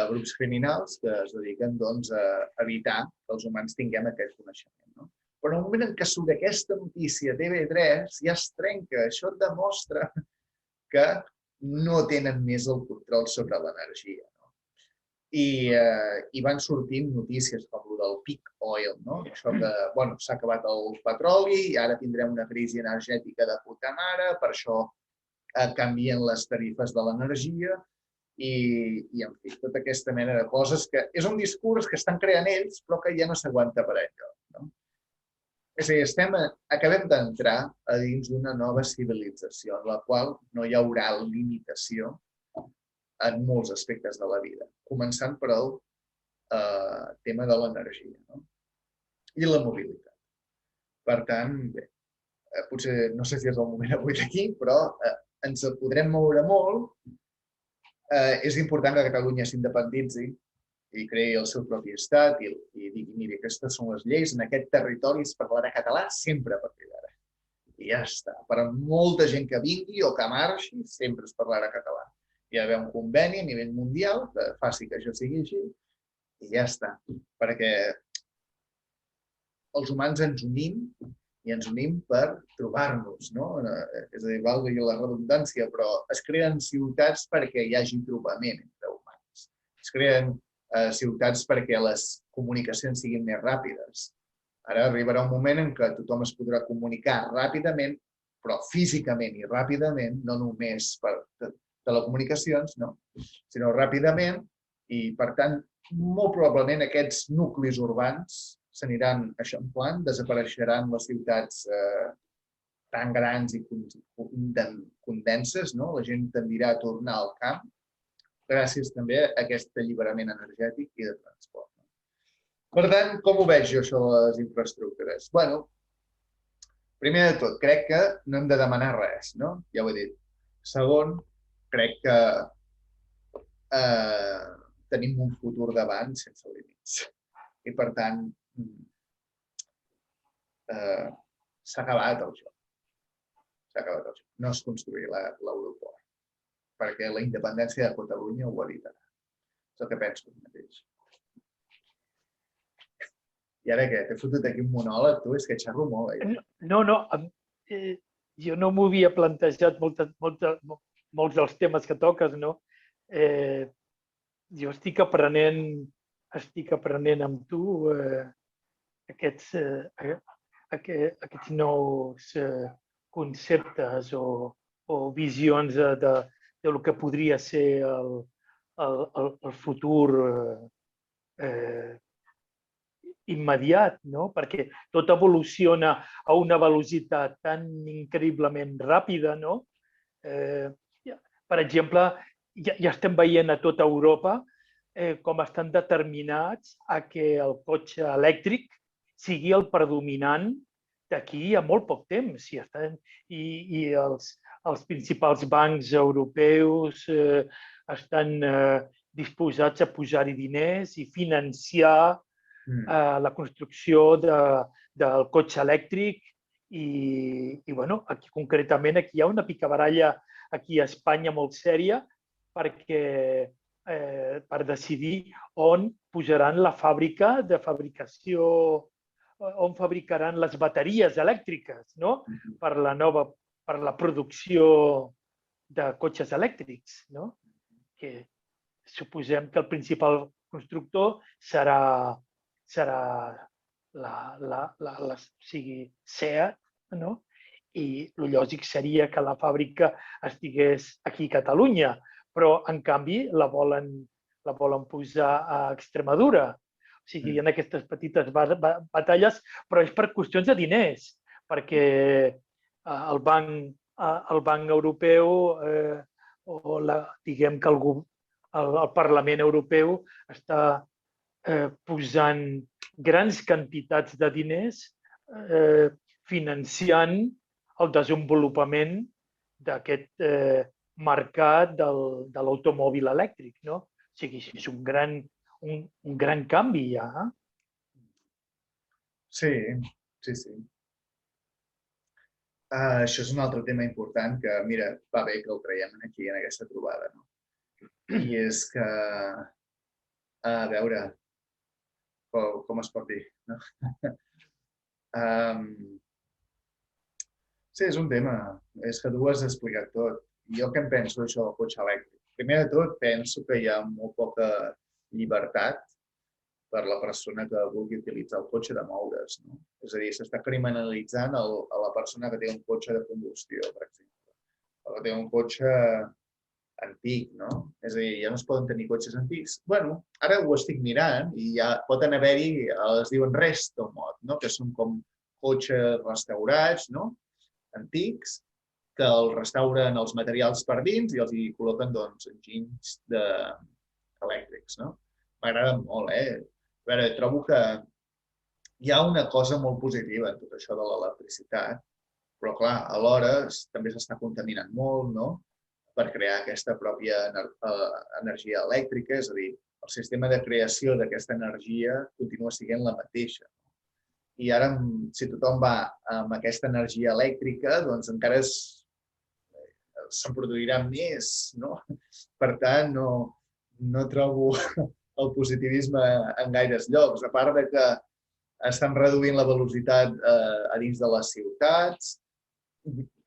grups criminals que es dediquen a evitar que els humans tinguem aquest coneixement. Però en el moment en què surt aquesta notícia TV3 ja es trenca. Això demostra que no tenen més el control sobre l'energia. I van sortint notícies com el del peak oil, això que s'ha acabat el petroli i ara tindrem una crisi energètica de puta mare, per això canvien les tarifes de l'energia i, en fi, tota aquesta mena de coses que és un discurs que estan creant ells però que ja no s'aguanta per enlloc. És a dir, acabem d'entrar a dins d'una nova civilització en la qual no hi haurà limitació en molts aspectes de la vida, començant per el tema de l'energia i la mobilitat. Per tant, bé, potser no sé si és el moment avui d'aquí, però ens podrem moure molt. És important que Catalunya s'independitzi i creï el seu propi estat i digui, mira, aquestes són les lleis, en aquest territori es parlarà català sempre a partir d'ara. I ja està. Per a molta gent que vingui o que marxi, sempre es parlarà català. Hi ha d'haver un conveni a nivell mundial que faci que això sigui així i ja està. Perquè els humans ens unim i ens unim per trobar-nos. És a dir, valgui la redundància, però es creen ciutats perquè hi hagi trobament entre humans. Es creen ciutats perquè les comunicacions siguin més ràpides. Ara arribarà un moment en què tothom es podrà comunicar ràpidament, però físicament i ràpidament, no només per telecomunicacions, sinó ràpidament, i per tant, molt probablement aquests nuclis urbans s'aniran eixamplant, desapareixeran les ciutats tan grans i condenses, la gent tendirà a tornar al camp, gràcies també a aquest alliberament energètic i de transport. Per tant, com ho veig jo, això de les infraestructures? Bé, primer de tot, crec que no hem de demanar res, ja ho he dit. Segon, crec que tenim un futur davant sense límits. I, per tant, s'ha acabat el joc. S'ha acabat el joc. No es construirà l'aeroport, perquè la independència de Catalunya ho evitarà. És el que penso mateix. I ara què? T'he fotut aquí un monòleg, tu? És que xerro molt. No, jo no m'ho havia plantejat molts dels temes que toques, Jo estic aprenent amb tu aquests nous conceptes o visions del que podria ser el futur immediat, perquè tot evoluciona a una velocitat tan increïblement ràpida. Per exemple, ja estem veient a tota Europa com estan determinats a que el cotxe elèctric sigui el predominant d'aquí a molt poc temps. I els principals bancs europeus estan disposats a posar-hi diners i financiar la construcció del cotxe elèctric. I aquí concretament hi ha una picabaralla aquí a Espanya molt sèria per decidir on posaran la fàbrica de fabricació, on fabricaran les bateries elèctriques per la producció de cotxes elèctrics. Que suposem que el principal constructor serà SEAT, i el lògic seria que la fàbrica estigués aquí a Catalunya, però en canvi la volen posar a Extremadura. O sigui, hi ha aquestes petites batalles, però és per qüestions de diners, perquè el Banc Europeu o diguem que el Parlament Europeu està posant grans quantitats de diners financiant el desenvolupament d'aquest mercat de l'automòbil elèctric. O sigui, és un gran canvi ja. Sí. Això és un altre tema important que, mira, va bé que el traiem aquí en aquesta trobada, no? I és que, a veure, com es pot dir, no? Um, sí, és un tema. És que tu ho has explicat tot. Jo què em penso d'això del cotxe elèctric? Primer de tot, penso que hi ha molt poca llibertat per la persona que vulgui utilitzar el cotxe de moure's, no? És a dir, s'està criminalitzant a la persona que té un cotxe de combustió, per exemple, o que té un cotxe antic, no? És a dir, ja no es poden tenir cotxes antics. Bueno, ara ho estic mirant i ja poden haver-hi, es diuen resto mod, no? Que són com cotxes restaurats, no? Antics, que els restauren els materials per dins i els hi col·loquen, doncs, enginys elèctrics, no? M'agrada molt, A veure, trobo que hi ha una cosa molt positiva en tot això de l'electricitat, però, clar, alhora també s'està contaminant molt, no?, per crear aquesta pròpia energia elèctrica, és a dir, el sistema de creació d'aquesta energia continua sent la mateixa. I ara, si tothom va amb aquesta energia elèctrica, doncs encara se'n produirà més, no? Per tant, no trobo el positivisme en gaires llocs, a part de que estan reduint la velocitat a dins de les ciutats,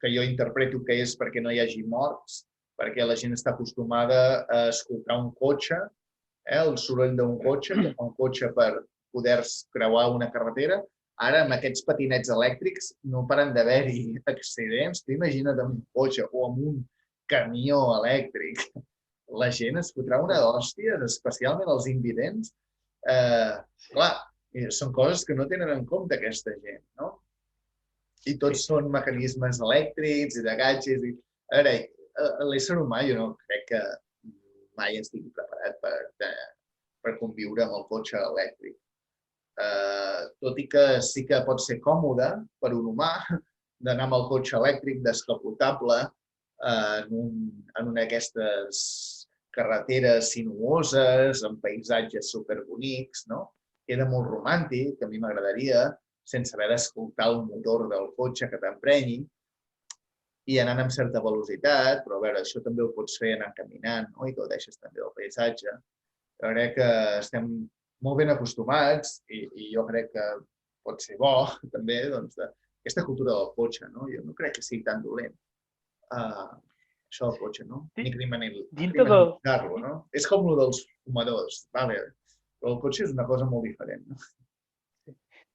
que jo interpreto que és perquè no hi hagi morts, perquè la gent està acostumada a escoltar un cotxe, el soroll d'un cotxe, que fa un cotxe per poder creuar una carretera. Ara, amb aquests patinets elèctrics, no paren d'haver-hi accidents. T'imagina't amb un cotxe o amb un camió elèctric. La gent es fotrà una d'hòsties, especialment els invidents. Clar, són coses que no tenen en compte aquesta gent, no? I tots són mecanismes elèctrics i de gadgets. A veure, l'ésser humà jo no crec que mai estigui preparat per conviure amb el cotxe elèctric. Tot i que sí que pot ser còmode per un humà d'anar amb el cotxe elèctric descapotable en una d'aquestes carreteres sinuoses, amb paisatges superbonics, no? Queda molt romàntic, a mi m'agradaria, sense haver d'escoltar el motor del cotxe que t'emprenyi, i anant amb certa velocitat, però a veure, això també ho pots fer anant caminant, no? I gaudeixes també del paisatge. Jo crec que estem molt ben acostumats i jo crec que pot ser bo també aquesta cultura del cotxe, no? Jo no crec que sigui tan dolent això del cotxe, no? Ni criminalitzar-lo, no? És com el dels fumadors, vale? Però el cotxe és una cosa molt diferent, no?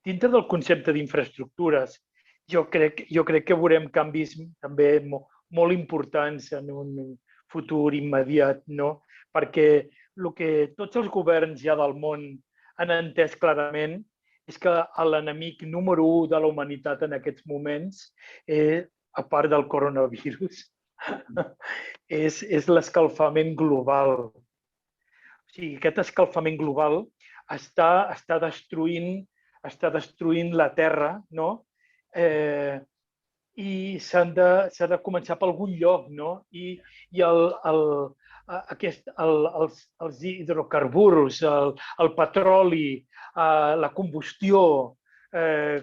Dintre del concepte d'infraestructures, jo crec que veurem canvis també molt importants en un futur immediat, no? Perquè el que tots els governs ja del món han entès clarament és que l'enemic número 1 de la humanitat en aquests moments, a part del coronavirus, és l'escalfament global. O sigui, aquest escalfament global està destruint la Terra, no? I s'ha de començar per algun lloc, no? I els hidrocarburs, el petroli, la combustió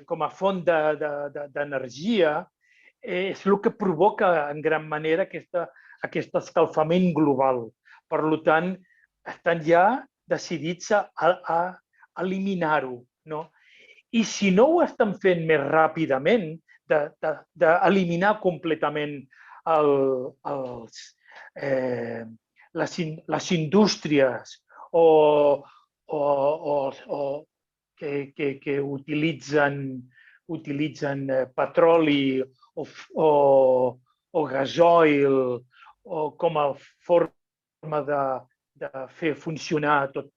com a font d'energia és el que provoca en gran manera aquest escalfament global. Per tant, estan ja decidits a eliminar-ho, no? I si no ho estan fent més ràpidament, d'eliminar completament les indústries que utilitzen petroli o gasoil com a forma de fer funcionar tot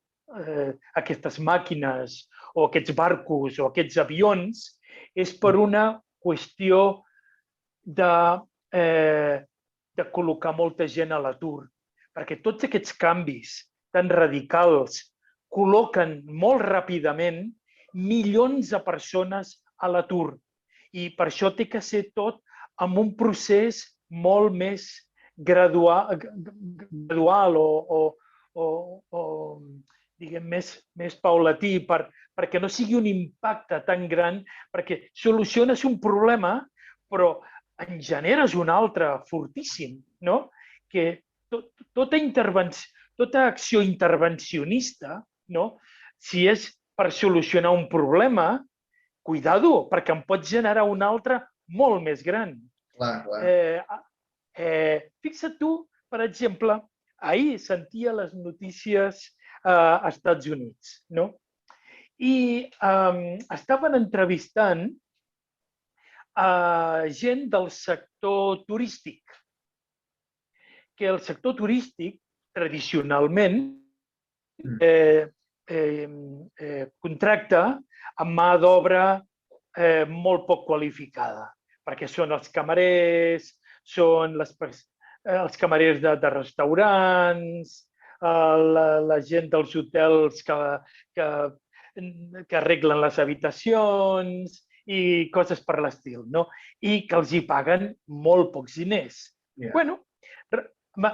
aquestes màquines o aquests barcos o aquests avions, és per una qüestió de col·locar molta gent a l'atur. Perquè tots aquests canvis tan radicals col·loquen molt ràpidament milions de persones a l'atur. I per això té que ser tot amb un procés molt més gradual o diguem, més paulatí, perquè no sigui un impacte tan gran, perquè soluciones un problema, però en generes un altre fortíssim, no? Que tota acció intervencionista, no? Si és per solucionar un problema, cuidado, perquè en pot generar un altre molt més gran. Clar. Fixa't tu, per exemple, ahir sentia les notícies als Estats Units, no? I estaven entrevistant gent del sector turístic, que el sector turístic, tradicionalment, contracta amb mà d'obra molt poc qualificada, perquè són els camarers, són els camarers de restaurants, la gent dels hotels que arreglen les habitacions i coses per l'estil, no? I que els hi paguen molt pocs diners. Bueno,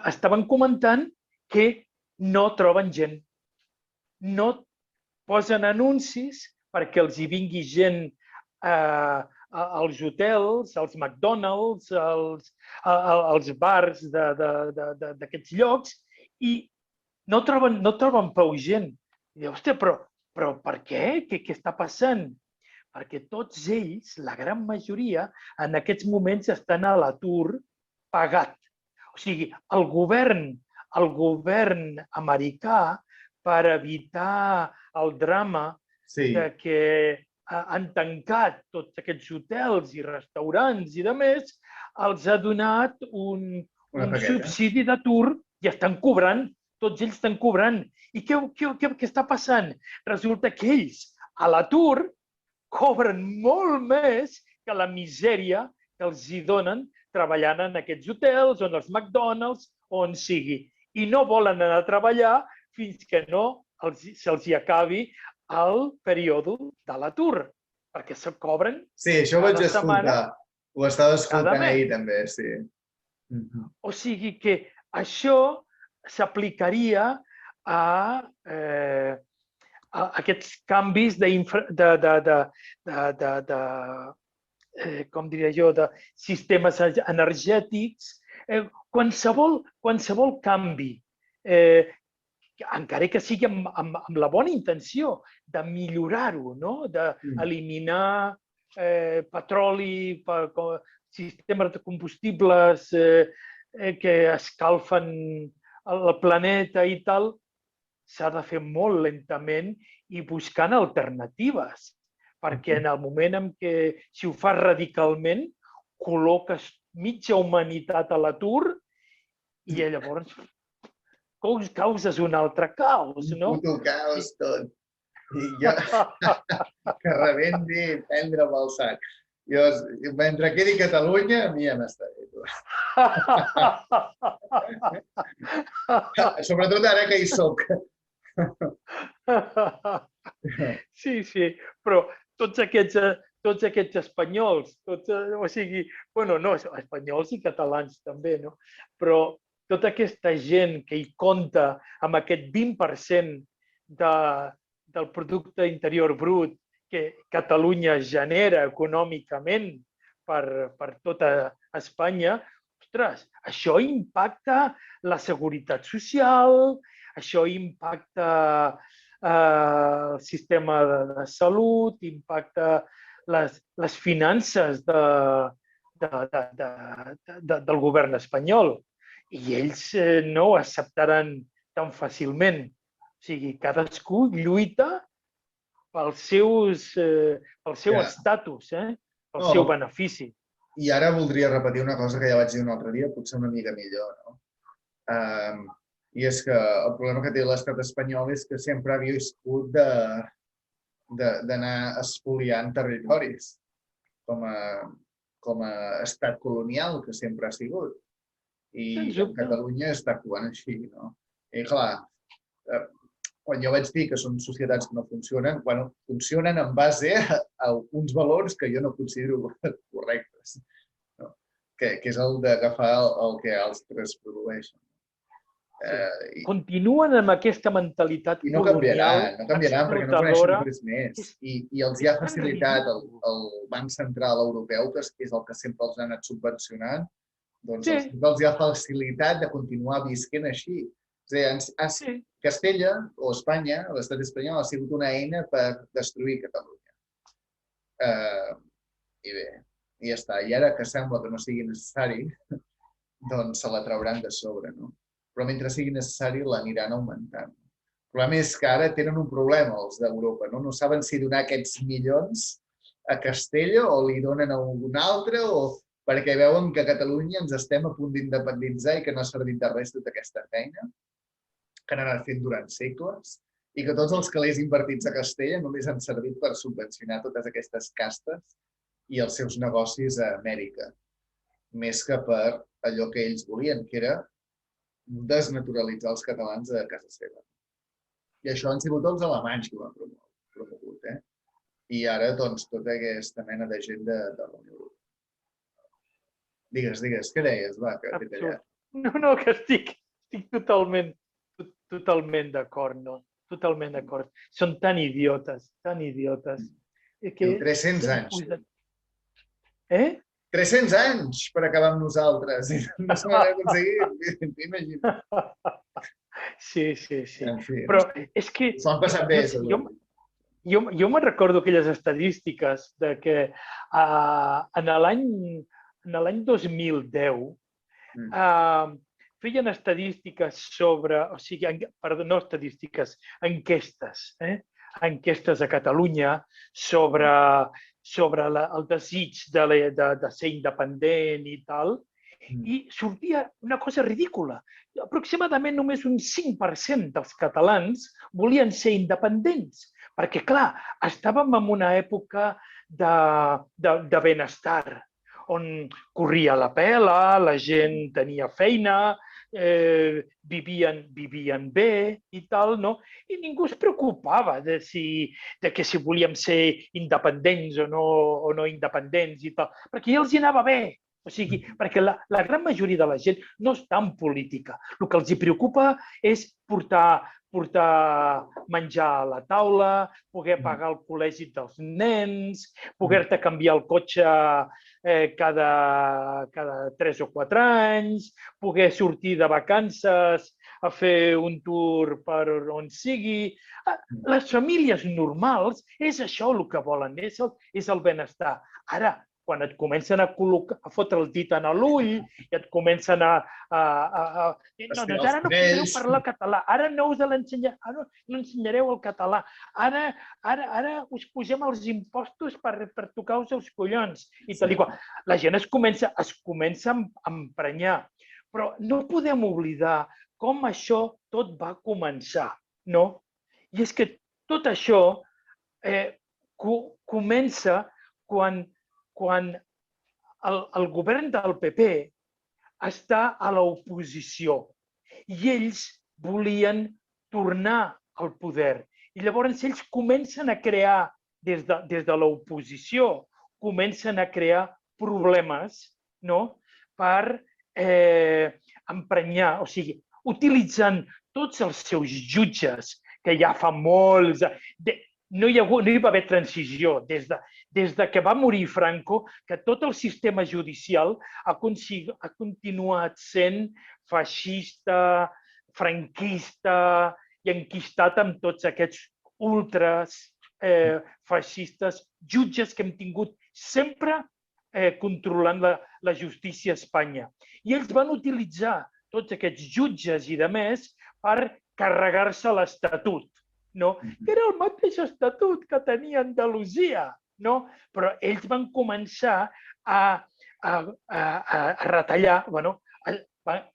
estaven comentant que no troben gent. No posen anuncis perquè els hi vingui gent als hotels, als McDonald's, als bars d'aquests llocs i no troben prou gent. I diu, hòstia, però per què? Què està passant? Perquè tots ells, la gran majoria, en aquests moments estan a l'atur pagat. O sigui, el govern americà, per evitar el drama que han tancat tots aquests hotels i restaurants i demés, els ha donat un subsidi d'atur i estan cobrant, tots ells estan cobrant. I què està passant? Resulta que ells, a l'atur, cobren molt més que la misèria que els hi donen treballant en aquests hotels, o en els McDonald's, on sigui. I no volen anar a treballar fins que no se'ls acabi el període de l'atur, perquè se cobren Sí, això ho vaig escoltar. Ho estava escoltant ahir també, sí. O sigui que això s'aplicaria a aquests canvis com diria jo, de sistemes energètics, qualsevol canvi, encara que sigui amb la bona intenció de millorar-ho, d'eliminar petroli, sistemes de combustibles que escalfen el planeta i tal, s'ha de fer molt lentament i buscant alternatives, perquè en el moment en què, si ho fas radicalment, col·loques mitja humanitat a l'atur i llavors causes un altre caos, no? Un puto caos tot. I jo, que rebenti prendre pel sac. Mentre quedi Catalunya, a mi ja m'està bé. Sobretot ara que hi soc. Sí, però tots aquests espanyols, o sigui, bueno, no, espanyols i catalans també, no? Però tota aquesta gent que hi compta amb aquest 20% del producte interior brut que Catalunya genera econòmicament per tota Espanya, ostres, això impacta la seguretat social, això impacta el sistema de salut, impacta les finances del govern espanyol. I ells no ho acceptaran tan fàcilment. O sigui, cadascú lluita pel seu estatus, pel seu benefici. I ara voldria repetir una cosa que ja vaig dir un altre dia, potser una mica millor, no? I és que el problema que té l'estat espanyol és que sempre ha viscut d'anar espoliant territoris com a estat colonial que sempre ha sigut. I Catalunya està actuant així, no? I clar, quan jo vaig dir que són societats que no funcionen, bueno, funcionen en base a uns valors que jo no considero correctes, no? Que és el d'agafar el que altres produeixen. Continuen amb aquesta mentalitat I no colonial, canviaran perquè no coneixen explotadora. res més. I els hi És ha tan facilitat ridícul. el Banc Central Europeu, que és el que sempre els ha anat subvencionant, doncs Sí, els hi ha facilitat de continuar visquent així. És a dir, sí. Castella o Espanya, l'estat espanyol, ha sigut una eina per destruir Catalunya. I bé, i ja està. I ara que sembla que no sigui necessari, doncs se la trauran de sobre, no? Però mentre sigui necessari l'aniran augmentant. El problema és que ara tenen un problema els d'Europa, no? No saben si donar aquests milions a Castella o li donen a un altre o perquè veuen que a Catalunya ens estem a punt d'independitzar i que no ha servit de res tota aquesta feina que han anat fent durant segles i que tots els calés invertits a Castella només han servit per subvencionar totes aquestes castes i els seus negocis a Amèrica, més que per allò que ells volien, que era desnaturalitzar els catalans a casa seva. I això han sigut els alemanys que ho han promogut. I ara, doncs, tota aquesta mena de gent de la Unió Europea. Digues, què deies? Va, que t'he tallat. No, que estic totalment d'acord, no? Totalment d'acord. Són tan idiotes, tan idiotes. Que 300 anys. 300 anys per acabar amb nosaltres. I no se m'ha aconseguit. T'imagines. Sí. En fi, però és que... s'ho han passat bé, Jo me'n recordo aquelles estadístiques de que en l'any 2010 feien estadístiques sobre, o sigui, perdó, no estadístiques, enquestes, enquestes a Catalunya sobre el desig de ser independent i tal, i sortia una cosa ridícula. Aproximadament només un 5% dels catalans volien ser independents, perquè, clar, estàvem en una època de benestar, on corria la pela, la gent tenia feina, vivien bé i tal, no? I ningú es preocupava de que si volíem ser independents o no independents i tal, perquè ja els hi anava bé. O sigui, perquè la gran majoria de la gent no està en política. El que els hi preocupa és portar menjar a la taula, poder pagar el col·legi dels nens, poder-te canviar el cotxe cada 3 o 4 anys, poder sortir de vacances a fer un tour per on sigui. Les famílies normals és això el que volen, és el benestar. Ara, quan et comencen a fotre el dit en l'ull i et comencen a... No, doncs ara no podreu parlar català, ara no us l'ensenyareu el català, ara us posem els impostos per tocar-vos els collons i tal i qual. La gent es comença a emprenyar, però no podem oblidar com això tot va començar, no? I és que tot això comença quan el govern del PP està a l'oposició i ells volien tornar al poder. I llavors ells comencen a crear, des de l'oposició, comencen a crear problemes, no?, per emprenyar, o sigui, utilitzant tots els seus jutges, que ja fa molts... No hi va haver transició. Des de que va morir Franco, que tot el sistema judicial ha continuat sent feixista, franquista i enquistat amb tots aquests ultras feixistes, jutges que hem tingut sempre controlant la justícia a Espanya. I ells van utilitzar tots aquests jutges i demés per carregar-se l'Estatut, no? Que era el mateix estatut que tenia Andalusia, no? Però ells van començar a retallar,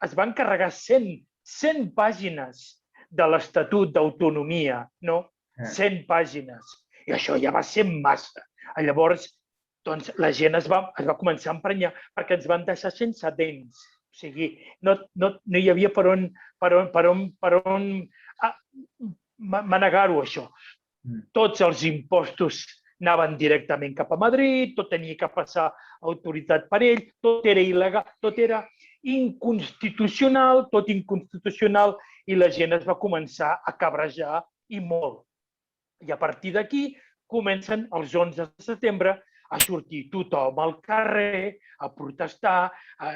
es van carregar 100 pàgines de l'Estatut d'Autonomia, no? 100 pàgines. I això ja va ser massa. Llavors, doncs, la gent es va començar a emprenyar perquè ens van deixar sense dents. O sigui, no hi havia per on manegar-ho, això. Tots els impostos anaven directament cap a Madrid, tot tenia que passar autoritat per ell, tot era il·legal, tot era inconstitucional, tot inconstitucional, i la gent es va començar a cabrejar i molt. I a partir d'aquí comencen els 11 de setembre a sortir tothom al carrer, a protestar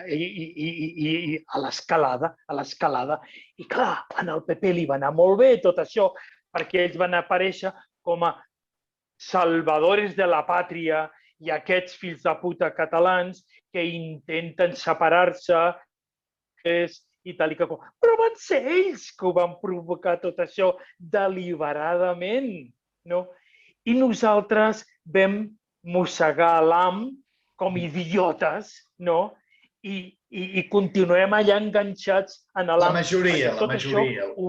i a l'escalada. I clar, al PP li va anar molt bé tot això, perquè ells van aparèixer com a salvadores de la pàtria i aquests fills de puta catalans que intenten separar-se i tal i que... Però van ser ells que ho van provocar tot això deliberadament, no? I nosaltres vam mossegar l'ham com idiotes, no? I continuem allà enganxats en l'ham. La majoria. Ho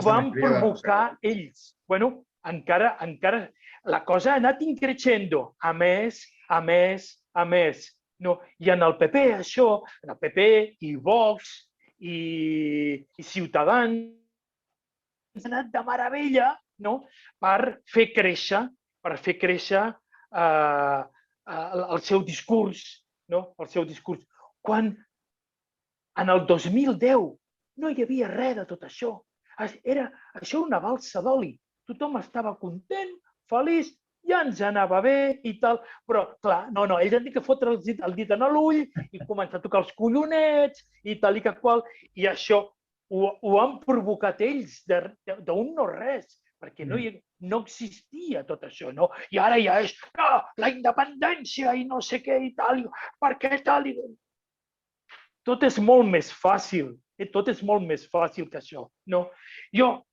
van provocar ells. Bueno, encara la cosa ha anat increixendo, a més. No? I en el PP, això, en el PP i Vox i Ciutadans han anat de meravella, no? per fer créixer el seu discurs, no? El seu discurs. Quan en el 2010 no hi havia res de tot això. Era això una balsa d'oli. Tothom estava content, feliç, ja ens anava bé i tal, però clar, no, ells han dit que fotre el dit en l'ull i començar a tocar els collonets i tal i que qual, i això ho han provocat ells d'un no res, perquè no existia tot això, no? I ara ja és la independència i no sé què i tal, perquè tal i... Tot és molt més fàcil, tot és molt més fàcil que això, no? Jo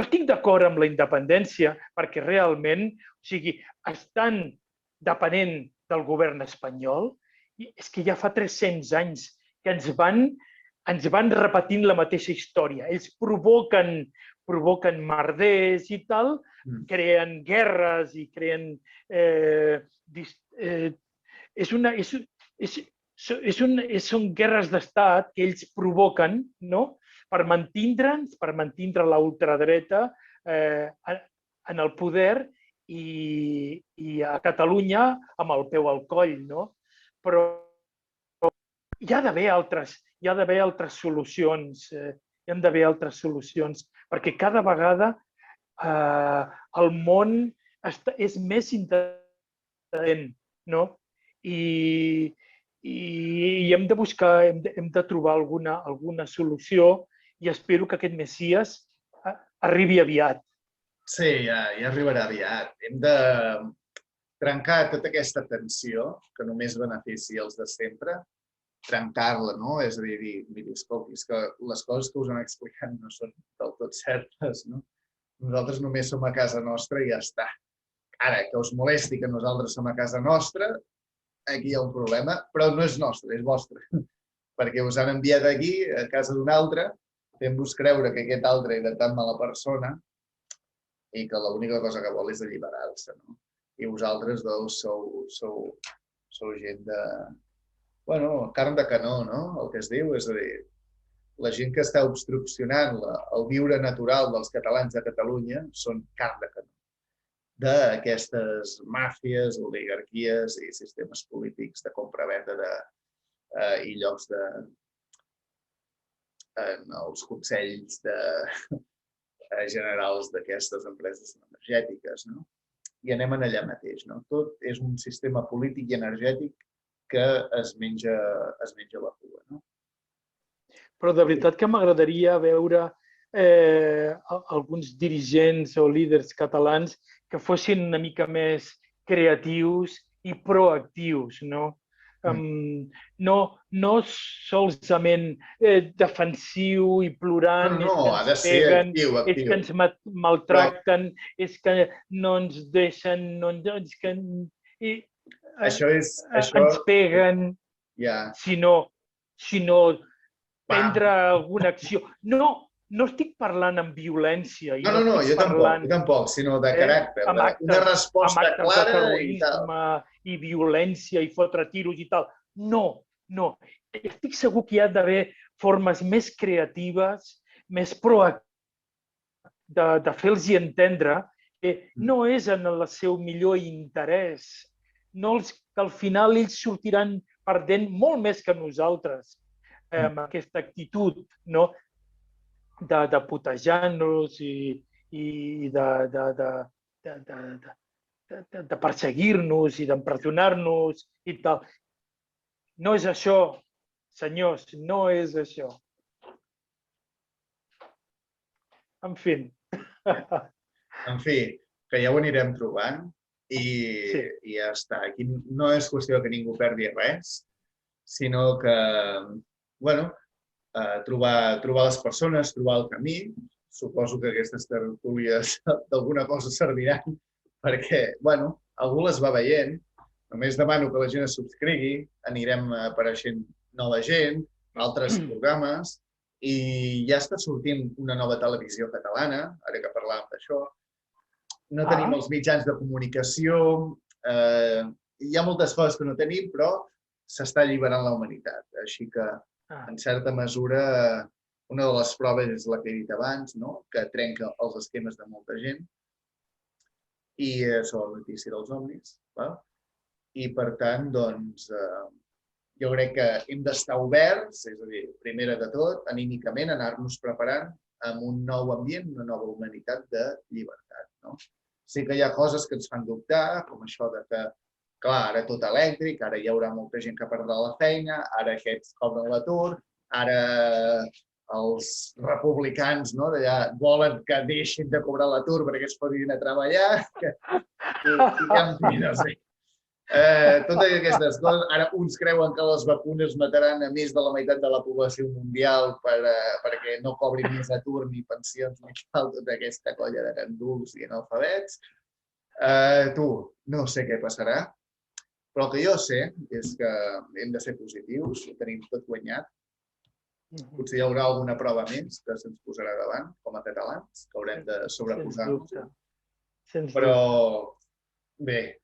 estic d'acord amb la independència perquè realment, o sigui, estan depenent del govern espanyol, i és que ja fa 300 anys que ens van repetint la mateixa història. Ells provoquen merders i tal, creen guerres i creen... Són guerres d'estat que ells provoquen, no?, per mantindre la ultradreta en el poder i a Catalunya amb el peu al coll, no? Però hi ha d'haver altres solucions, perquè cada vegada el món és més intel·ligent, no? I hem de trobar alguna solució i espero que aquest Messies arribi aviat. Sí, ja arribarà aviat. Hem de trencar tota aquesta tensió que només beneficia els de sempre, trencar-la, no? És a dir, miri, escolti, és que les coses que us han explicat no són del tot certes, no? Nosaltres només som a casa nostra i ja està. Ara, que us molesti que nosaltres som a casa nostra, aquí hi ha un problema, però no és nostre, és vostre. Perquè us han enviat aquí, a casa d'un altre, fent-vos creure que aquest altre era tan mala persona i que l'única cosa que vol és alliberar-se, no? I vosaltres dos sou gent de... Bueno, carn de canó, no? El que es diu, és a dir, la gent que està obstruccionant el viure natural dels catalans de Catalunya són carn de canó d'aquestes màfies, oligarquies i sistemes polítics de compra-venda i llocs en els consells generals d'aquestes empreses energètiques, no? I anem en allà mateix, no? Tot és un sistema polític i energètic que es menja la cua, no? Però de veritat que m'agradaria veure alguns dirigents o líders catalans que fossin una mica més creatius i proactius, no? No solament defensiu i plorant, ha de ser actiu. és que ens maltracten, és que no ens deixen, ens peguen, sinó prendre alguna acció. No estic parlant amb violència. No, jo tampoc, sinó de caràcter, una resposta clara i tal. I violència i fotre tiros i tal. No. Estic segur que hi ha d'haver formes més creatives, més proactives, de fer-los entendre que no és en el seu millor interès, que al final ells sortiran perdent molt més que nosaltres amb aquesta actitud, no? de putejar-nos i de perseguir-nos i d'empresonar-nos i tal. No és això, senyors, no és això. En fi. En fi, que ja ho anirem trobant i ja està. Aquí no és qüestió que ningú perdi res, sinó que, bueno, trobar les persones, trobar el camí. Suposo que aquestes tertúlies d'alguna cosa serviran perquè, bueno, algú les va veient. Només demano que la gent es subscrigui, anirem apareixent nova gent, altres programes, i ja està sortint una nova televisió catalana, ara que parlàvem d'això. No tenim els mitjans de comunicació, hi ha moltes coses que no tenim, però s'està alliberant la humanitat. Així que, en certa mesura, una de les proves és la que he dit abans, que trenca els esquemes de molta gent, i és la notícia dels ovnis. I, per tant, doncs, jo crec que hem d'estar oberts, és a dir, primera de tot, anímicament, anar-nos preparant amb un nou ambient, una nova humanitat de llibertat. Sí que hi ha coses que ens fan dubtar, com això de que, clar, ara tot elèctric, ara hi haurà molta gent que perdrà la feina, ara aquests cobren l'atur, ara els republicans volen que deixin de cobrar l'atur perquè es posin a treballar. No sé. Totes aquestes coses. Ara uns creuen que les vacunes mataran a més de la meitat de la població mundial perquè no cobrin més atur ni pensions ni tal, tota aquesta colla de ganduls i analfabets. No sé què passarà, però el que jo sé és que hem de ser positius, ho tenim tot guanyat. Potser hi haurà alguna prova més que se'ns posarà davant, com a catalans, que haurem de sobreposar-nos. Però, bé,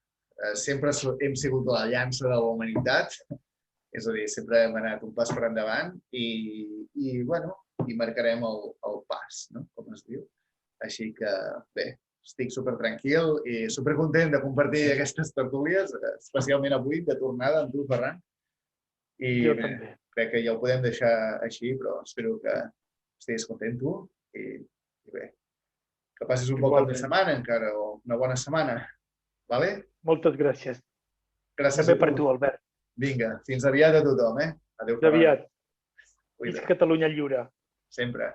sempre hem sigut la llança de la humanitat, és a dir, sempre hem anat un pas per endavant i marcarem el pas, com es diu. Així que, bé, estic supertranquil i supercontent de compartir aquestes tertúlies, especialment avui, de tornada amb tu, Ferran. Jo també. Crec que ja ho podem deixar així, però espero que estiguis content tu i bé, que passis un bon cap de setmana encara o una bona setmana. Vale? Moltes gràcies. Gràcies també per tu, Albert. Vinga, fins aviat a tothom. Adéu. Fins aviat. Visca Catalunya lliure. Sempre.